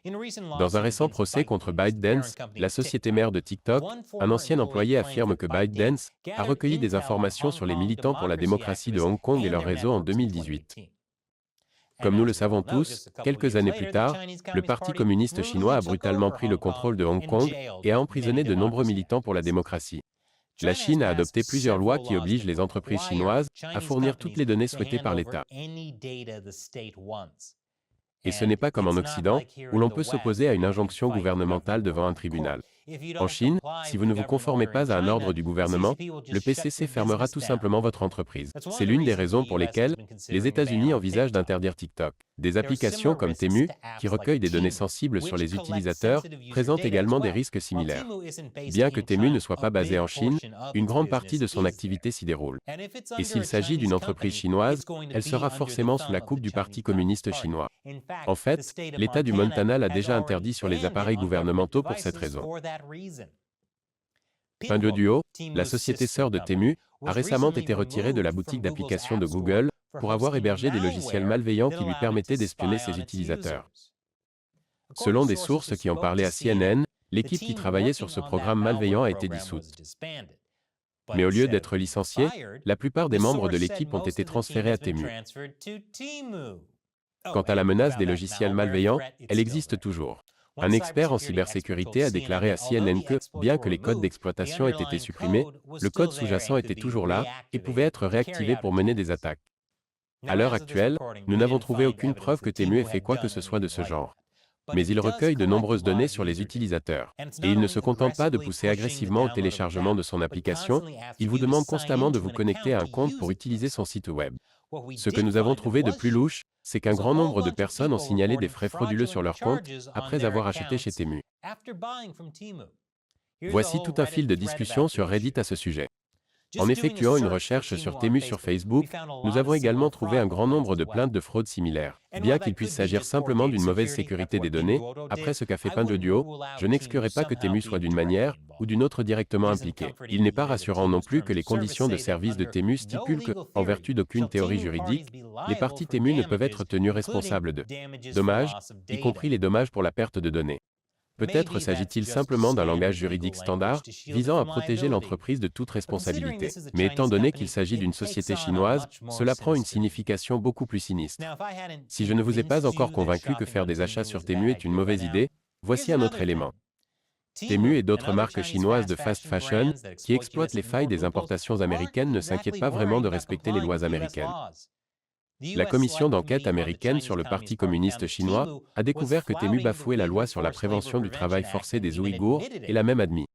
Dans un récent procès contre ByteDance, la société mère de TikTok, un ancien employé affirme que ByteDance a recueilli des informations sur les militants pour la démocratie de Hong Kong et leur réseau en 2018. Comme nous le savons tous, quelques années plus tard, le Parti communiste chinois a brutalement pris le contrôle de Hong Kong et a emprisonné de nombreux militants pour la démocratie. La Chine a adopté plusieurs lois qui obligent les entreprises chinoises à fournir toutes les données souhaitées par l'État. Et ce n'est pas comme en Occident, où l'on peut s'opposer à une injonction gouvernementale devant un tribunal. En Chine, si vous ne vous conformez pas à un ordre du gouvernement, le PCC fermera tout simplement votre entreprise. C'est l'une des raisons pour lesquelles les États-Unis envisagent d'interdire TikTok. Des applications comme Temu, qui recueillent des données sensibles sur les utilisateurs, présentent également des risques similaires. Bien que Temu ne soit pas basé en Chine, une grande partie de son activité s'y déroule. Et s'il s'agit d'une entreprise chinoise, elle sera forcément sous la coupe du Parti communiste chinois. En fait, l'État du Montana l'a déjà interdit sur les appareils gouvernementaux pour cette raison. Pinduoduo, la société sœur de Temu, a récemment été retirée de la boutique d'applications de Google pour avoir hébergé des logiciels malveillants qui lui permettaient d'espionner ses utilisateurs. Selon des sources qui ont parlé à CNN, l'équipe qui travaillait sur ce programme malveillant a été dissoute. Mais au lieu d'être licenciée, la plupart des membres de l'équipe ont été transférés à Temu. Quant à la menace des logiciels malveillants, elle existe toujours. Un expert en cybersécurité a déclaré à CNN que, bien que les codes d'exploitation aient été supprimés, le code sous-jacent était toujours là et pouvait être réactivé pour mener des attaques. À l'heure actuelle, nous n'avons trouvé aucune preuve que Temu ait fait quoi que ce soit de ce genre. Mais il recueille de nombreuses données sur les utilisateurs. Et il ne se contente pas de pousser agressivement au téléchargement de son application, il vous demande constamment de vous connecter à un compte pour utiliser son site web. Ce que nous avons trouvé de plus louche, c'est qu'un grand nombre de personnes ont signalé des frais frauduleux sur leur compte après avoir acheté chez Temu. Voici tout un fil de discussion sur Reddit à ce sujet. En effectuant une recherche sur Temu sur Facebook, nous avons également trouvé un grand nombre de plaintes de fraude similaires. Bien qu'il puisse s'agir simplement d'une mauvaise sécurité des données, après ce qu'a fait Pinduoduo, je n'exclurai pas que Temu soit d'une manière ou d'une autre directement impliqué. Il n'est pas rassurant non plus que les conditions de service de Temu stipulent que, en vertu d'aucune théorie juridique, les parties Temu ne peuvent être tenues responsables de dommages, y compris les dommages pour la perte de données. Peut-être s'agit-il simplement d'un langage juridique standard visant à protéger l'entreprise de toute responsabilité. Mais étant donné qu'il s'agit d'une société chinoise, cela prend une signification beaucoup plus sinistre. Si je ne vous ai pas encore convaincu que faire des achats sur Temu est une mauvaise idée, voici un autre élément. Temu et d'autres marques chinoises de fast fashion qui exploitent les failles des importations américaines ne s'inquiètent pas vraiment de respecter les lois américaines. La commission d'enquête américaine sur le Parti communiste chinois a découvert que Temu bafouait la loi sur la prévention du travail forcé des Ouïghours et l'a même admis.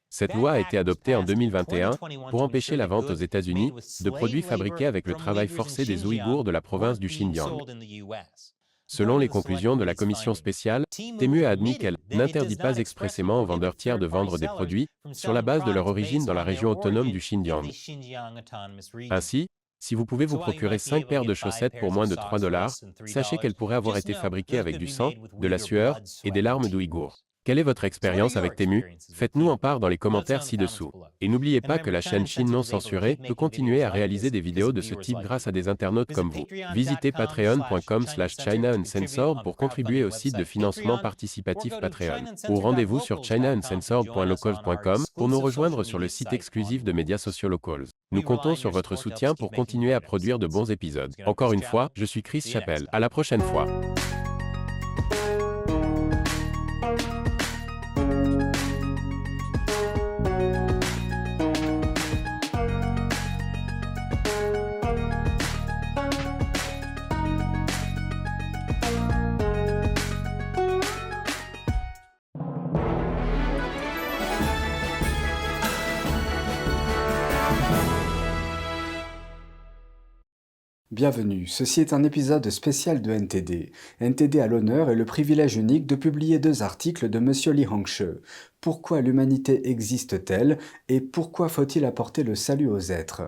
Cette loi a été adoptée en 2021 pour empêcher la vente aux États-Unis de produits fabriqués avec le travail forcé des Ouïghours de la province du Xinjiang. Selon les conclusions de la commission spéciale, Temu a admis qu'elle n'interdit pas expressément aux vendeurs tiers de vendre des produits sur la base de leur origine dans la région autonome du Xinjiang. Ainsi, si vous pouvez vous procurer 5 paires de chaussettes pour moins de $3, sachez qu'elles pourraient avoir été fabriquées avec du sang, de la sueur et des larmes d'Ouïghours. Quelle est votre expérience avec Temu? Faites-nous en part dans les commentaires ci-dessous. Et n'oubliez pas que la chaîne Chine non censurée peut continuer à réaliser des vidéos de ce type grâce à des internautes comme vous. Visitez patreon.com/ChinaUncensored pour contribuer au site de financement participatif Patreon. Ou rendez-vous sur chinauncensored.locals.com pour nous rejoindre sur le site exclusif de médias sociaux Locals. Nous comptons sur votre soutien pour continuer à produire de bons épisodes. Encore une fois, je suis Chris Chappell. À la prochaine fois. Bienvenue, ceci est un épisode spécial de NTD. NTD a l'honneur et le privilège unique de publier 2 articles de Monsieur Li Hongshue. Pourquoi l'humanité existe-t-elle et pourquoi faut-il apporter le salut aux êtres?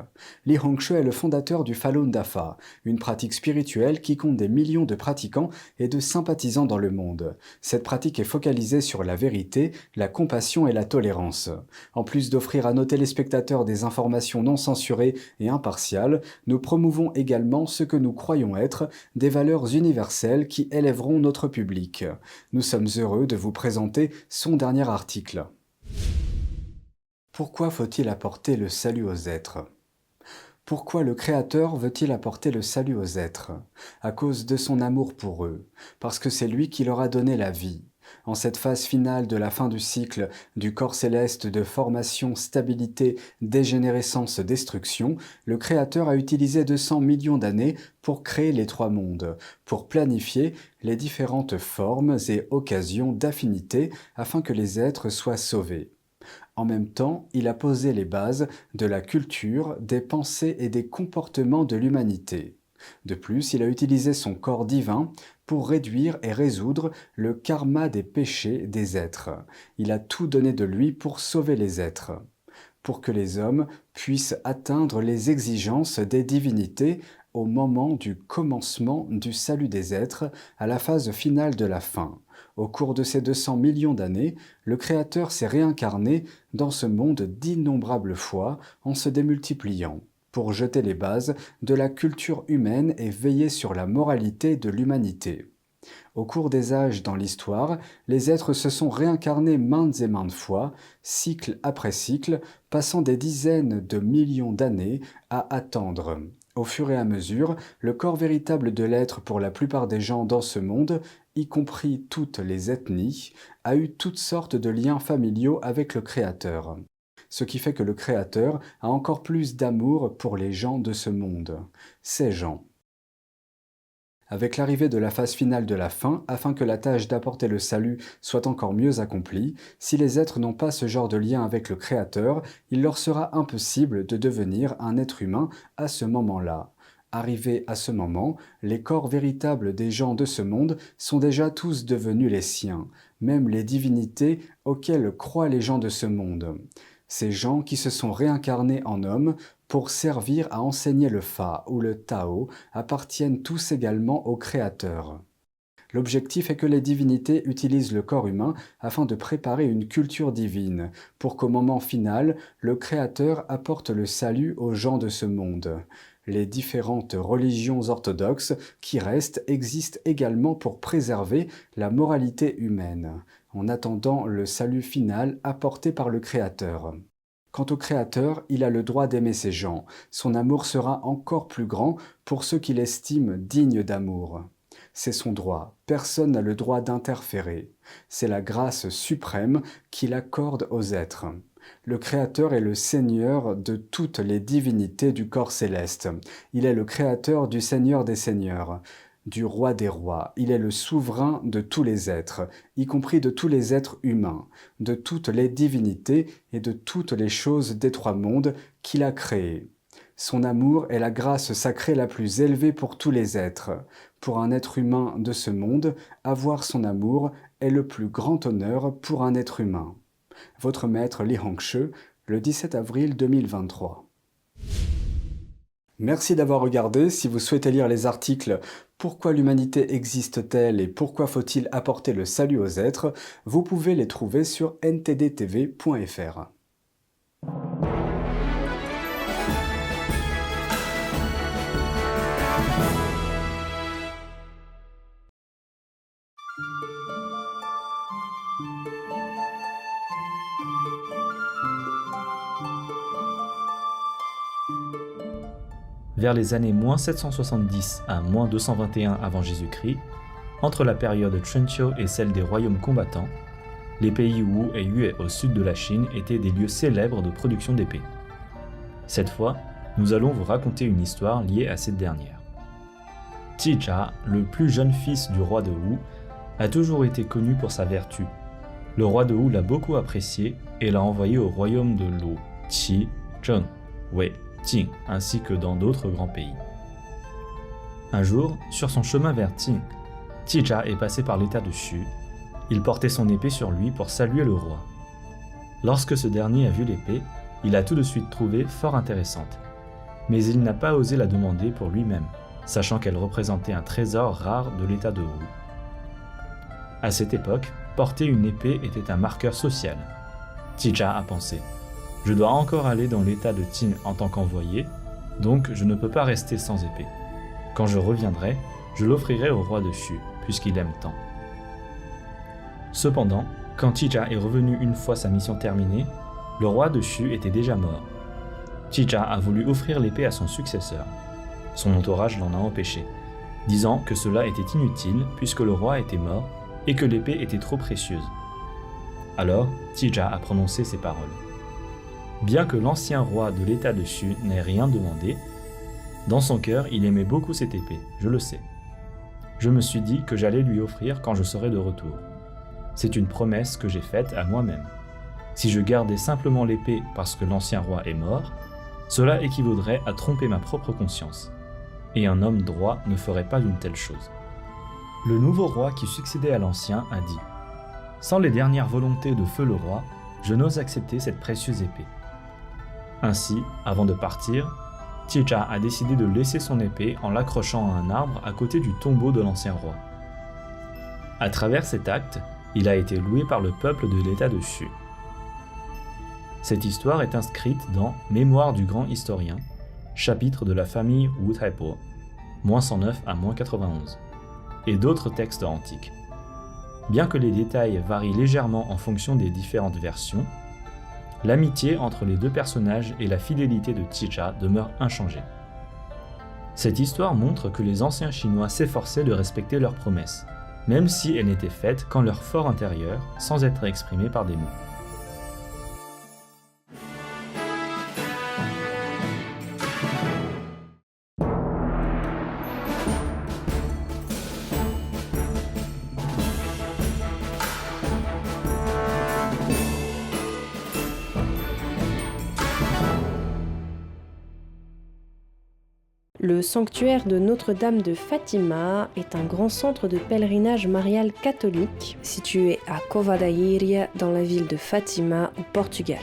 Li Hongshue est le fondateur du Falun Dafa, une pratique spirituelle qui compte des millions de pratiquants et de sympathisants dans le monde. Cette pratique est focalisée sur la vérité, la compassion et la tolérance. En plus d'offrir à nos téléspectateurs des informations non censurées et impartiales, nous promouvons également ce que nous croyons être des valeurs universelles qui élèveront notre public. Nous sommes heureux de vous présenter son dernier article. Pourquoi faut-il apporter le salut aux êtres? Pourquoi le Créateur veut-il apporter le salut aux êtres? À cause de son amour pour eux, parce que c'est lui qui leur a donné la vie. En cette phase finale de la fin du cycle du corps céleste de formation, stabilité, dégénérescence, destruction, le Créateur a utilisé 200 millions d'années pour créer les 3 mondes, pour planifier les différentes formes et occasions d'affinité afin que les êtres soient sauvés. En même temps, il a posé les bases de la culture, des pensées et des comportements de l'humanité. De plus, il a utilisé son corps divin pour réduire et résoudre le karma des péchés des êtres. Il a tout donné de lui pour sauver les êtres, pour que les hommes puissent atteindre les exigences des divinités au moment du commencement du salut des êtres, à la phase finale de la fin. Au cours de ces 200 millions d'années, le Créateur s'est réincarné dans ce monde d'innombrables fois en se démultipliant, pour jeter les bases de la culture humaine et veiller sur la moralité de l'humanité. Au cours des âges dans l'histoire, les êtres se sont réincarnés maintes et maintes fois, cycle après cycle, passant des dizaines de millions d'années à attendre. Au fur et à mesure, le corps véritable de l'être pour la plupart des gens dans ce monde, y compris toutes les ethnies, a eu toutes sortes de liens familiaux avec le Créateur. Ce qui fait que le Créateur a encore plus d'amour pour les gens de ce monde, ces gens. Avec l'arrivée de la phase finale de la fin, afin que la tâche d'apporter le salut soit encore mieux accomplie, si les êtres n'ont pas ce genre de lien avec le Créateur, il leur sera impossible de devenir un être humain à ce moment-là. Arrivés à ce moment, les corps véritables des gens de ce monde sont déjà tous devenus les siens, même les divinités auxquelles croient les gens de ce monde. Ces gens qui se sont réincarnés en hommes pour servir à enseigner le Fa ou le Tao appartiennent tous également au Créateur. L'objectif est que les divinités utilisent le corps humain afin de préparer une culture divine, pour qu'au moment final, le Créateur apporte le salut aux gens de ce monde. Les différentes religions orthodoxes qui restent existent également pour préserver la moralité humaine, en attendant le salut final apporté par le Créateur. Quant au Créateur, il a le droit d'aimer ces gens. Son amour sera encore plus grand pour ceux qu'il estime dignes d'amour. C'est son droit. Personne n'a le droit d'interférer. C'est la grâce suprême qu'il accorde aux êtres. Le Créateur est le Seigneur de toutes les divinités du corps céleste. Il est le Créateur du Seigneur des Seigneurs, du Roi des Rois. Il est le souverain de tous les êtres, y compris de tous les êtres humains, de toutes les divinités et de toutes les choses des 3 mondes qu'il a créés. Son amour est la grâce sacrée la plus élevée pour tous les êtres. Pour un être humain de ce monde, avoir son amour est le plus grand honneur pour un être humain. Votre maître Li Hongshue, le 17 avril 2023. Merci d'avoir regardé. Si vous souhaitez lire les articles « Pourquoi l'humanité existe-t-elle et pourquoi faut-il apporter le salut aux êtres ?», vous pouvez les trouver sur ntdtv.fr. Vers les années -770 à -221 avant Jésus-Christ, entre la période Chunqiu et celle des royaumes combattants, les pays Wu et Yue au sud de la Chine étaient des lieux célèbres de production d'épées. Cette fois, nous allons vous raconter une histoire liée à cette dernière. Qizha, le plus jeune fils du roi de Wu, a toujours été connu pour sa vertu. Le roi de Wu l'a beaucoup apprécié et l'a envoyé au royaume de Lu, Qi, Zheng, Wei, Jing, ainsi que dans d'autres grands pays. Un jour, sur son chemin vers Ting, Tija est passé par l'état de Shu. Il portait son épée sur lui pour saluer le roi. Lorsque ce dernier a vu l'épée, il l'a tout de suite trouvée fort intéressante. Mais il n'a pas osé la demander pour lui-même, sachant qu'elle représentait un trésor rare de l'état de Wu. À cette époque, porter une épée était un marqueur social. Tija a pensé « Je dois encore aller dans l'état de Ting en tant qu'envoyé, donc je ne peux pas rester sans épée. Quand je reviendrai, je l'offrirai au roi de Shu, puisqu'il aime tant. » Cependant, quand Tija est revenu une fois sa mission terminée, le roi de Shu était déjà mort. Tija a voulu offrir l'épée à son successeur. Son entourage l'en a empêché, disant que cela était inutile puisque le roi était mort et que l'épée était trop précieuse. Alors, Tija a prononcé ces paroles. Bien que l'ancien roi de l'état de Shu n'ait rien demandé, dans son cœur, il aimait beaucoup cette épée, je le sais. Je me suis dit que j'allais lui offrir quand je serai de retour. C'est une promesse que j'ai faite à moi-même. Si je gardais simplement l'épée parce que l'ancien roi est mort, cela équivaudrait à tromper ma propre conscience. Et un homme droit ne ferait pas une telle chose. Le nouveau roi qui succédait à l'ancien a dit « Sans les dernières volontés de feu le roi, je n'ose accepter cette précieuse épée. » Ainsi, avant de partir, Tija a décidé de laisser son épée en l'accrochant à un arbre à côté du tombeau de l'ancien roi. À travers cet acte, il a été loué par le peuple de l'état de Shu. Cette histoire est inscrite dans Mémoires du grand historien, chapitre de la famille Wu Taipo, -109 à -91, et d'autres textes antiques. Bien que les détails varient légèrement en fonction des différentes versions, l'amitié entre les deux personnages et la fidélité de Tija demeurent inchangées. Cette histoire montre que les anciens Chinois s'efforçaient de respecter leurs promesses, même si elles n'étaient faites qu'en leur fort intérieur, sans être exprimées par des mots. Le sanctuaire de Notre-Dame de Fatima est un grand centre de pèlerinage marial catholique situé à Cova da Iria dans la ville de Fatima au Portugal.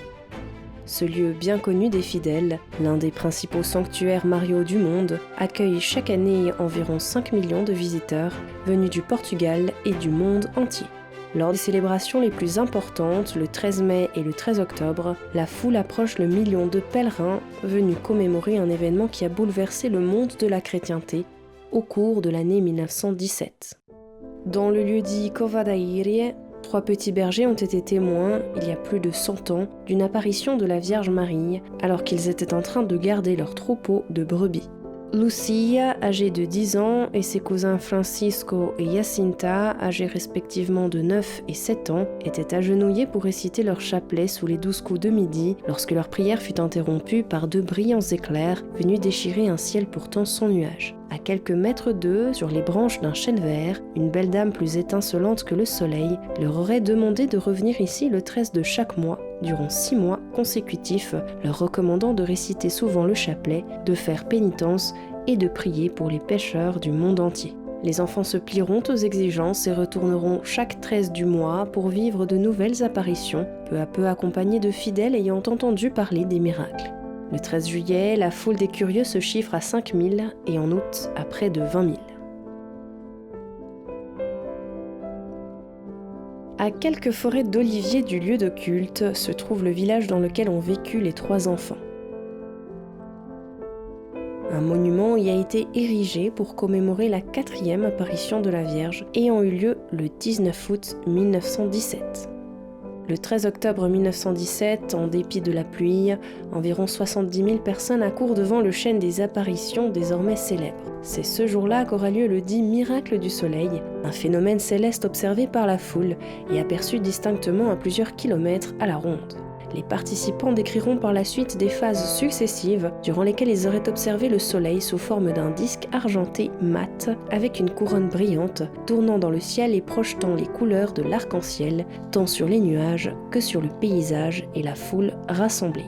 Ce lieu bien connu des fidèles, l'un des principaux sanctuaires mariaux du monde, accueille chaque année environ 5 millions de visiteurs venus du Portugal et du monde entier. Lors des célébrations les plus importantes, le 13 mai et le 13 octobre, la foule approche le million de pèlerins venus commémorer un événement qui a bouleversé le monde de la chrétienté au cours de l'année 1917. Dans le lieu-dit Cova da Iria, 3 petits bergers ont été témoins, il y a plus de 100 ans, d'une apparition de la Vierge Marie alors qu'ils étaient en train de garder leur troupeau de brebis. Lucia, âgée de 10 ans, et ses cousins Francisco et Jacinta, âgés respectivement de 9 et 7 ans, étaient agenouillés pour réciter leur chapelet sous les 12 coups de midi lorsque leur prière fut interrompue par 2 brillants éclairs venus déchirer un ciel pourtant sans nuages. À quelques mètres d'eux, sur les branches d'un chêne vert, une belle dame plus étincelante que le soleil leur aurait demandé de revenir ici le 13 de chaque mois, durant 6 mois consécutifs, leur recommandant de réciter souvent le chapelet, de faire pénitence et de prier pour les pécheurs du monde entier. Les enfants se plieront aux exigences et retourneront chaque 13 du mois pour vivre de nouvelles apparitions, peu à peu accompagnés de fidèles ayant entendu parler des miracles. Le 13 juillet, la foule des curieux se chiffre à 5000 et en août à près de 20 000. À quelques forêts d'oliviers du lieu de culte se trouve le village dans lequel ont vécu les 3 enfants. Un monument y a été érigé pour commémorer la 4e apparition de la Vierge ayant eu lieu le 19 août 1917. Le 13 octobre 1917, en dépit de la pluie, environ 70 000 personnes accourent devant le chêne des apparitions désormais célèbre. C'est ce jour-là qu'aura lieu le dit miracle du soleil, un phénomène céleste observé par la foule et aperçu distinctement à plusieurs kilomètres à la ronde. Les participants décriront par la suite des phases successives durant lesquelles ils auraient observé le soleil sous forme d'un disque argenté mat avec une couronne brillante tournant dans le ciel et projetant les couleurs de l'arc-en-ciel tant sur les nuages que sur le paysage et la foule rassemblée.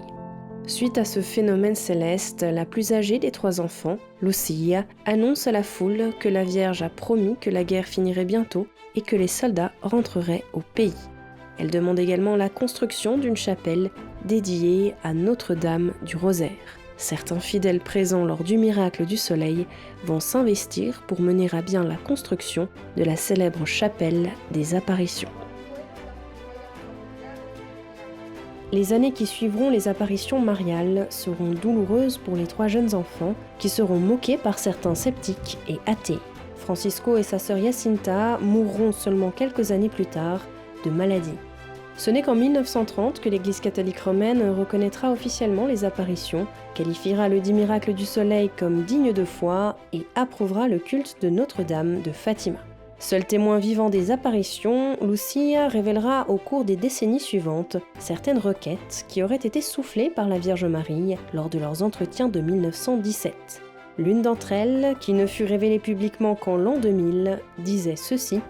Suite à ce phénomène céleste, la plus âgée des 3 enfants, Lucia, annonce à la foule que la Vierge a promis que la guerre finirait bientôt et que les soldats rentreraient au pays. Elle demande également la construction d'une chapelle dédiée à Notre-Dame du Rosaire. Certains fidèles présents lors du miracle du soleil vont s'investir pour mener à bien la construction de la célèbre chapelle des apparitions. Les années qui suivront les apparitions mariales seront douloureuses pour les 3 jeunes enfants qui seront moqués par certains sceptiques et athées. Francisco et sa sœur Jacinta mourront seulement quelques années plus tard de maladie. Ce n'est qu'en 1930 que l'Église catholique romaine reconnaîtra officiellement les apparitions, qualifiera le dit miracle du soleil comme digne de foi et approuvera le culte de Notre-Dame de Fatima. Seul témoin vivant des apparitions, Lucia révélera au cours des décennies suivantes certaines requêtes qui auraient été soufflées par la Vierge Marie lors de leurs entretiens de 1917. L'une d'entre elles, qui ne fut révélée publiquement qu'en l'an 2000, disait ceci: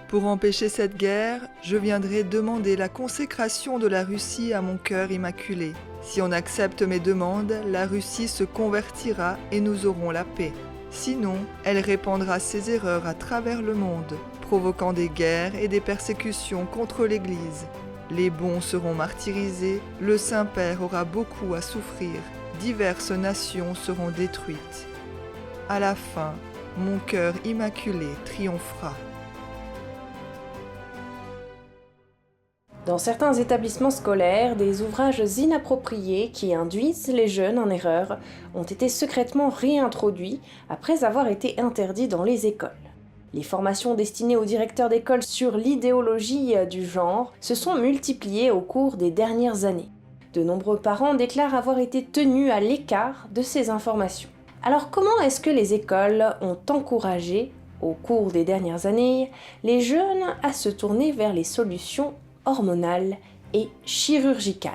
Pour empêcher cette guerre, je viendrai demander la consécration de la Russie à mon cœur immaculé. Si on accepte mes demandes, la Russie se convertira et nous aurons la paix. Sinon, elle répandra ses erreurs à travers le monde, provoquant des guerres et des persécutions contre l'Église. Les bons seront martyrisés, le Saint-Père aura beaucoup à souffrir, diverses nations seront détruites. À la fin, mon cœur immaculé triomphera. Dans certains établissements scolaires, des ouvrages inappropriés qui induisent les jeunes en erreur ont été secrètement réintroduits après avoir été interdits dans les écoles. Les formations destinées aux directeurs d'école sur l'idéologie du genre se sont multipliées au cours des dernières années. De nombreux parents déclarent avoir été tenus à l'écart de ces informations. Alors comment est-ce que les écoles ont encouragé, au cours des dernières années, les jeunes à se tourner vers les solutions hormonales et chirurgicales?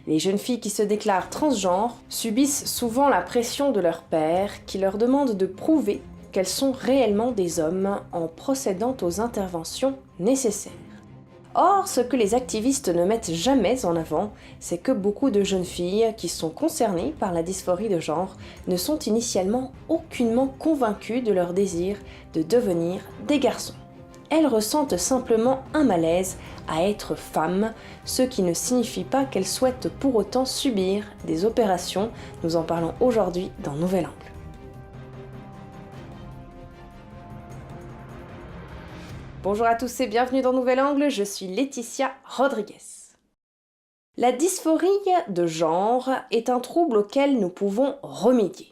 Les jeunes filles qui se déclarent transgenres subissent souvent la pression de leur père qui leur demande de prouver qu'elles sont réellement des hommes en procédant aux interventions nécessaires. Or, ce que les activistes ne mettent jamais en avant, c'est que beaucoup de jeunes filles qui sont concernées par la dysphorie de genre ne sont initialement aucunement convaincues de leur désir de devenir des garçons. Elles ressentent simplement un malaise à être femmes, ce qui ne signifie pas qu'elles souhaitent pour autant subir des opérations. Nous en parlons aujourd'hui dans Nouvel Angle. Bonjour à tous et bienvenue dans Nouvel Angle, je suis Laetitia Rodriguez. La dysphorie de genre est un trouble auquel nous pouvons remédier.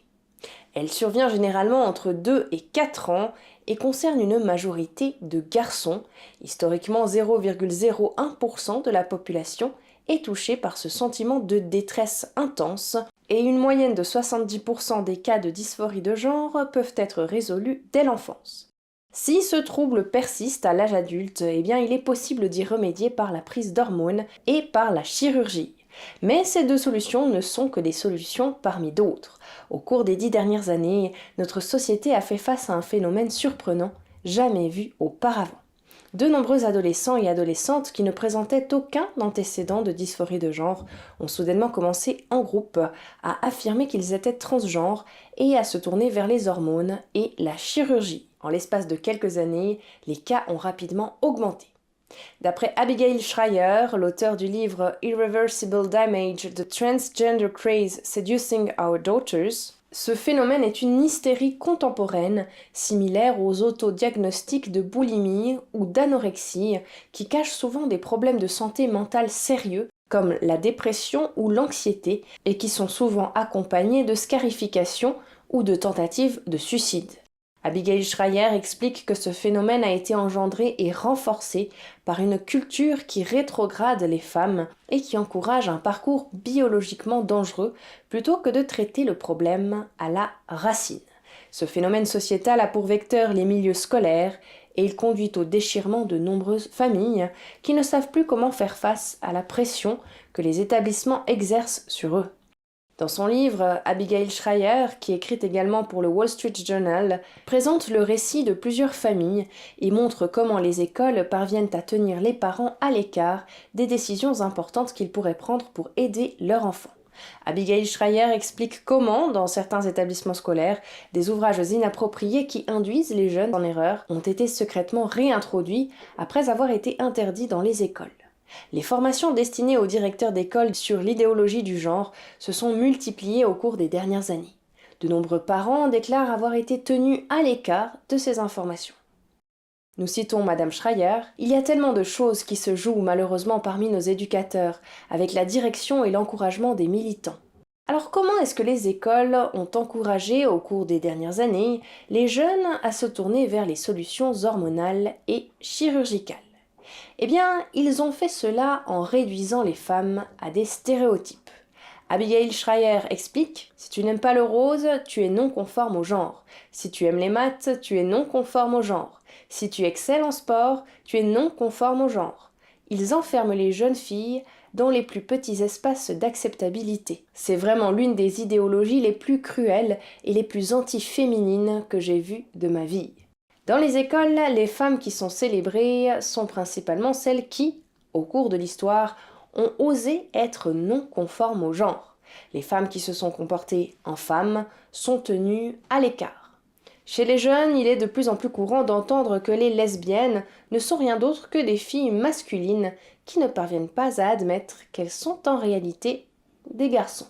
Elle survient généralement entre 2 et 4 ans et concerne une majorité de garçons. Historiquement, 0,01% de la population est touchée par ce sentiment de détresse intense et une moyenne de 70% des cas de dysphorie de genre peuvent être résolus dès l'enfance. Si ce trouble persiste à l'âge adulte, eh bien il est possible d'y remédier par la prise d'hormones et par la chirurgie. Mais ces 2 solutions ne sont que des solutions parmi d'autres. Au cours des 10 dernières années, notre société a fait face à un phénomène surprenant, jamais vu auparavant. De nombreux adolescents et adolescentes qui ne présentaient aucun antécédent de dysphorie de genre ont soudainement commencé en groupe à affirmer qu'ils étaient transgenres et à se tourner vers les hormones et la chirurgie. En l'espace de quelques années, les cas ont rapidement augmenté. D'après Abigail Schreier, l'auteur du livre Irreversible Damage, The Transgender Craze Seducing Our Daughters, ce phénomène est une hystérie contemporaine, similaire aux autodiagnostics de boulimie ou d'anorexie, qui cachent souvent des problèmes de santé mentale sérieux, comme la dépression ou l'anxiété, et qui sont souvent accompagnés de scarification ou de tentatives de suicide. Abigail Schreier explique que ce phénomène a été engendré et renforcé par une culture qui rétrograde les femmes et qui encourage un parcours biologiquement dangereux plutôt que de traiter le problème à la racine. Ce phénomène sociétal a pour vecteur les milieux scolaires et il conduit au déchirement de nombreuses familles qui ne savent plus comment faire face à la pression que les établissements exercent sur eux. Dans son livre, Abigail Schreier, qui écrit également pour le Wall Street Journal, présente le récit de plusieurs familles et montre comment les écoles parviennent à tenir les parents à l'écart des décisions importantes qu'ils pourraient prendre pour aider leur enfant. Abigail Schreier explique comment, dans certains établissements scolaires, des ouvrages inappropriés qui induisent les jeunes en erreur ont été secrètement réintroduits après avoir été interdits dans les écoles. Les formations destinées aux directeurs d'école sur l'idéologie du genre se sont multipliées au cours des dernières années. De nombreux parents déclarent avoir été tenus à l'écart de ces informations. Nous citons Madame Schreier, « Il y a tellement de choses qui se jouent malheureusement parmi nos éducateurs, avec la direction et l'encouragement des militants. Alors comment est-ce que les écoles ont encouragé au cours des dernières années les jeunes à se tourner vers les solutions hormonales et chirurgicales ? Eh bien, ils ont fait cela en réduisant les femmes à des stéréotypes. Abigail Schreier explique « Si tu n'aimes pas le rose, tu es non conforme au genre. Si tu aimes les maths, tu es non conforme au genre. Si tu excelles en sport, tu es non conforme au genre. » Ils enferment les jeunes filles dans les plus petits espaces d'acceptabilité. C'est vraiment l'une des idéologies les plus cruelles et les plus anti-féminines que j'ai vues de ma vie. Dans les écoles, les femmes qui sont célébrées sont principalement celles qui, au cours de l'histoire, ont osé être non conformes au genre. Les femmes qui se sont comportées en femmes sont tenues à l'écart. Chez les jeunes, il est de plus en plus courant d'entendre que les lesbiennes ne sont rien d'autre que des filles masculines qui ne parviennent pas à admettre qu'elles sont en réalité des garçons.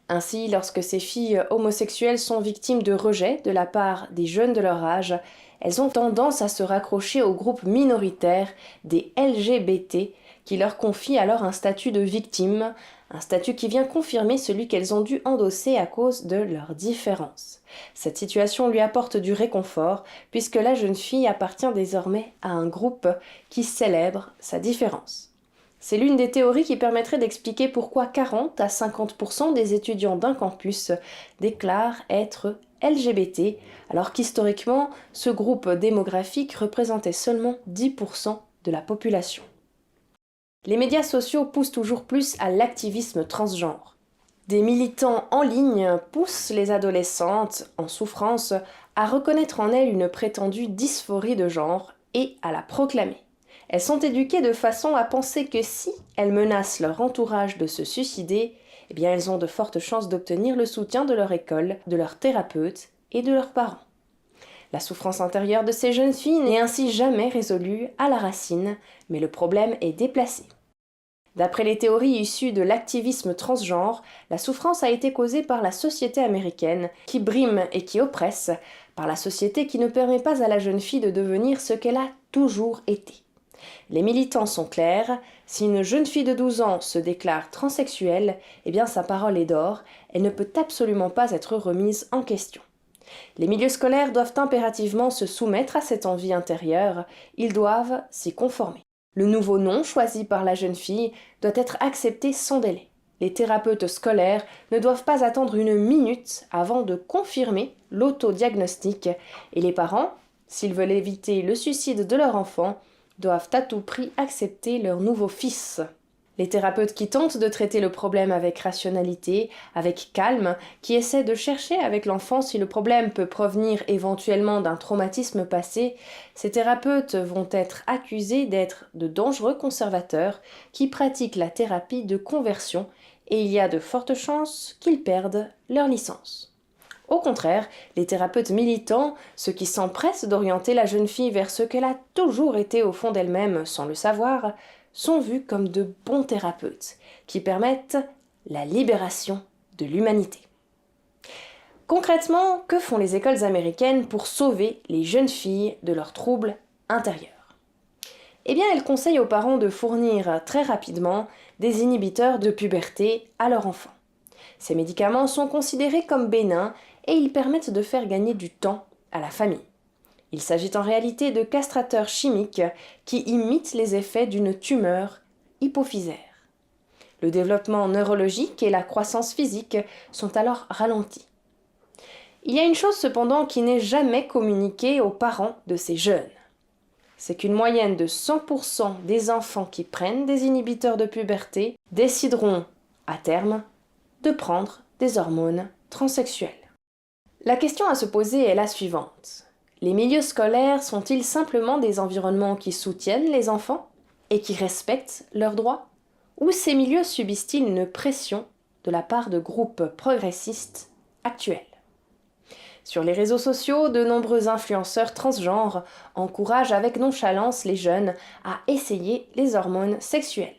Ainsi, lorsque ces filles homosexuelles sont victimes de rejet de la part des jeunes de leur âge, elles ont tendance à se raccrocher au groupe minoritaire des LGBT qui leur confie alors un statut de victime, un statut qui vient confirmer celui qu'elles ont dû endosser à cause de leurs différences. Cette situation lui apporte du réconfort puisque la jeune fille appartient désormais à un groupe qui célèbre sa différence. C'est l'une des théories qui permettrait d'expliquer pourquoi 40 à 50% des étudiants d'un campus déclarent être LGBT, alors qu'historiquement, ce groupe démographique représentait seulement 10% de la population. Les médias sociaux poussent toujours plus à l'activisme transgenre. Des militants en ligne poussent les adolescentes en souffrance à reconnaître en elles une prétendue dysphorie de genre et à la proclamer. Elles sont éduquées de façon à penser que si elles menacent leur entourage de se suicider, eh bien elles ont de fortes chances d'obtenir le soutien de leur école, de leur thérapeute et de leurs parents. La souffrance intérieure de ces jeunes filles n'est ainsi jamais résolue à la racine, mais le problème est déplacé. D'après les théories issues de l'activisme transgenre, la souffrance a été causée par la société américaine qui brime et qui oppresse, par la société qui ne permet pas à la jeune fille de devenir ce qu'elle a toujours été. Les militants sont clairs, si une jeune fille de 12 ans se déclare transsexuelle, eh bien sa parole est d'or, elle ne peut absolument pas être remise en question. Les milieux scolaires doivent impérativement se soumettre à cette envie intérieure, ils doivent s'y conformer. Le nouveau nom choisi par la jeune fille doit être accepté sans délai. Les thérapeutes scolaires ne doivent pas attendre une minute avant de confirmer l'autodiagnostic et les parents, s'ils veulent éviter le suicide de leur enfant, doivent à tout prix accepter leur nouveau fils. Les thérapeutes qui tentent de traiter le problème avec rationalité, avec calme, qui essaient de chercher avec l'enfant si le problème peut provenir éventuellement d'un traumatisme passé, ces thérapeutes vont être accusés d'être de dangereux conservateurs qui pratiquent la thérapie de conversion et il y a de fortes chances qu'ils perdent leur licence. Au contraire, les thérapeutes militants, ceux qui s'empressent d'orienter la jeune fille vers ce qu'elle a toujours été au fond d'elle-même sans le savoir, sont vus comme de bons thérapeutes qui permettent la libération de l'humanité. Concrètement, que font les écoles américaines pour sauver les jeunes filles de leurs troubles intérieurs ? Eh bien, elles conseillent aux parents de fournir très rapidement des inhibiteurs de puberté à leur enfant. Ces médicaments sont considérés comme bénins et ils permettent de faire gagner du temps à la famille. Il s'agit en réalité de castrateurs chimiques qui imitent les effets d'une tumeur hypophysaire. Le développement neurologique et la croissance physique sont alors ralentis. Il y a une chose cependant qui n'est jamais communiquée aux parents de ces jeunes. C'est qu'une moyenne de 100% des enfants qui prennent des inhibiteurs de puberté décideront, à terme, de prendre des hormones transsexuelles. La question à se poser est la suivante. Les milieux scolaires sont-ils simplement des environnements qui soutiennent les enfants et qui respectent leurs droits ? Ou ces milieux subissent-ils une pression de la part de groupes progressistes actuels? Sur les réseaux sociaux, de nombreux influenceurs transgenres encouragent avec nonchalance les jeunes à essayer les hormones sexuelles.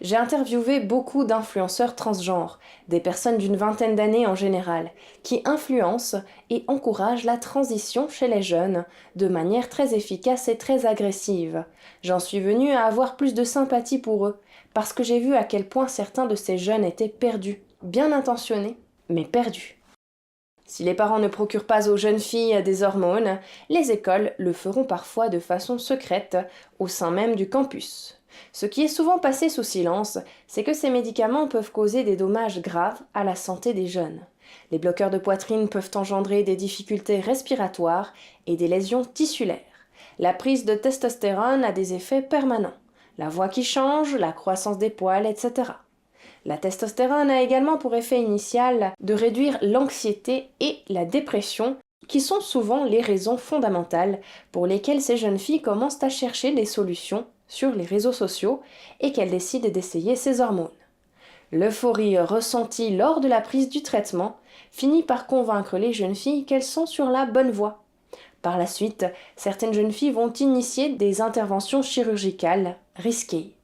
J'ai interviewé beaucoup d'influenceurs transgenres, des personnes d'une vingtaine d'années en général, qui influencent et encouragent la transition chez les jeunes de manière très efficace et très agressive. J'en suis venue à avoir plus de sympathie pour eux, parce que j'ai vu à quel point certains de ces jeunes étaient perdus, bien intentionnés, mais perdus. Si les parents ne procurent pas aux jeunes filles des hormones, les écoles le feront parfois de façon secrète, au sein même du campus. Ce qui est souvent passé sous silence, c'est que ces médicaments peuvent causer des dommages graves à la santé des jeunes. Les bloqueurs de poitrine peuvent engendrer des difficultés respiratoires et des lésions tissulaires. La prise de testostérone a des effets permanents. La voix qui change, la croissance des poils, etc. La testostérone a également pour effet initial de réduire l'anxiété et la dépression, qui sont souvent les raisons fondamentales pour lesquelles ces jeunes filles commencent à chercher des solutions sur les réseaux sociaux et qu'elles décident d'essayer ces hormones. L'euphorie ressentie lors de la prise du traitement finit par convaincre les jeunes filles qu'elles sont sur la bonne voie. Par la suite, certaines jeunes filles vont initier des interventions chirurgicales risquées.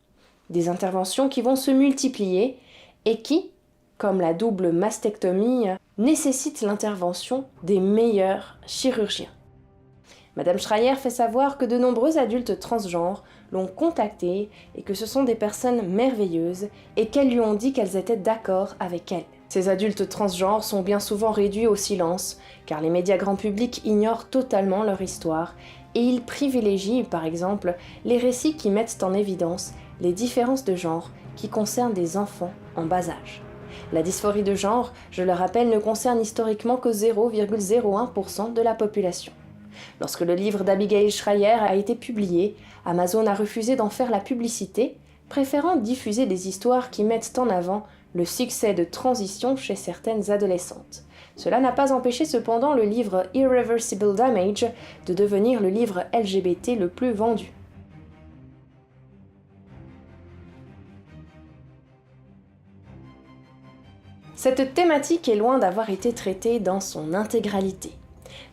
Des interventions qui vont se multiplier et qui, comme la double mastectomie, nécessitent l'intervention des meilleurs chirurgiens. Madame Schreier fait savoir que de nombreux adultes transgenres l'ont contactée et que ce sont des personnes merveilleuses et qu'elles lui ont dit qu'elles étaient d'accord avec elle. Ces adultes transgenres sont bien souvent réduits au silence car les médias grand public ignorent totalement leur histoire et ils privilégient par exemple les récits qui mettent en évidence les différences de genre qui concernent des enfants en bas âge. La dysphorie de genre, je le rappelle, ne concerne historiquement que 0,01% de la population. Lorsque le livre d'Abigail Schreier a été publié, Amazon a refusé d'en faire la publicité, préférant diffuser des histoires qui mettent en avant le succès de transition chez certaines adolescentes. Cela n'a pas empêché cependant le livre Irreversible Damage de devenir le livre LGBT le plus vendu. Cette thématique est loin d'avoir été traitée dans son intégralité.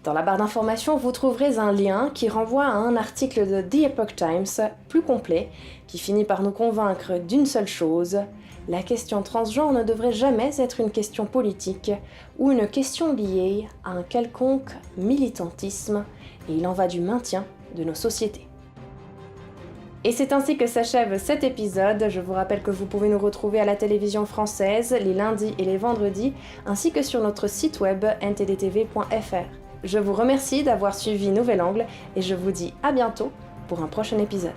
Dans la barre d'informations, vous trouverez un lien qui renvoie à un article de The Epoch Times plus complet qui finit par nous convaincre d'une seule chose: la question transgenre ne devrait jamais être une question politique ou une question liée à un quelconque militantisme, et il en va du maintien de nos sociétés. Et c'est ainsi que s'achève cet épisode. Je vous rappelle que vous pouvez nous retrouver à la télévision française les lundis et les vendredis, ainsi que sur notre site web ntdtv.fr. Je vous remercie d'avoir suivi Nouvel Angle et je vous dis à bientôt pour un prochain épisode.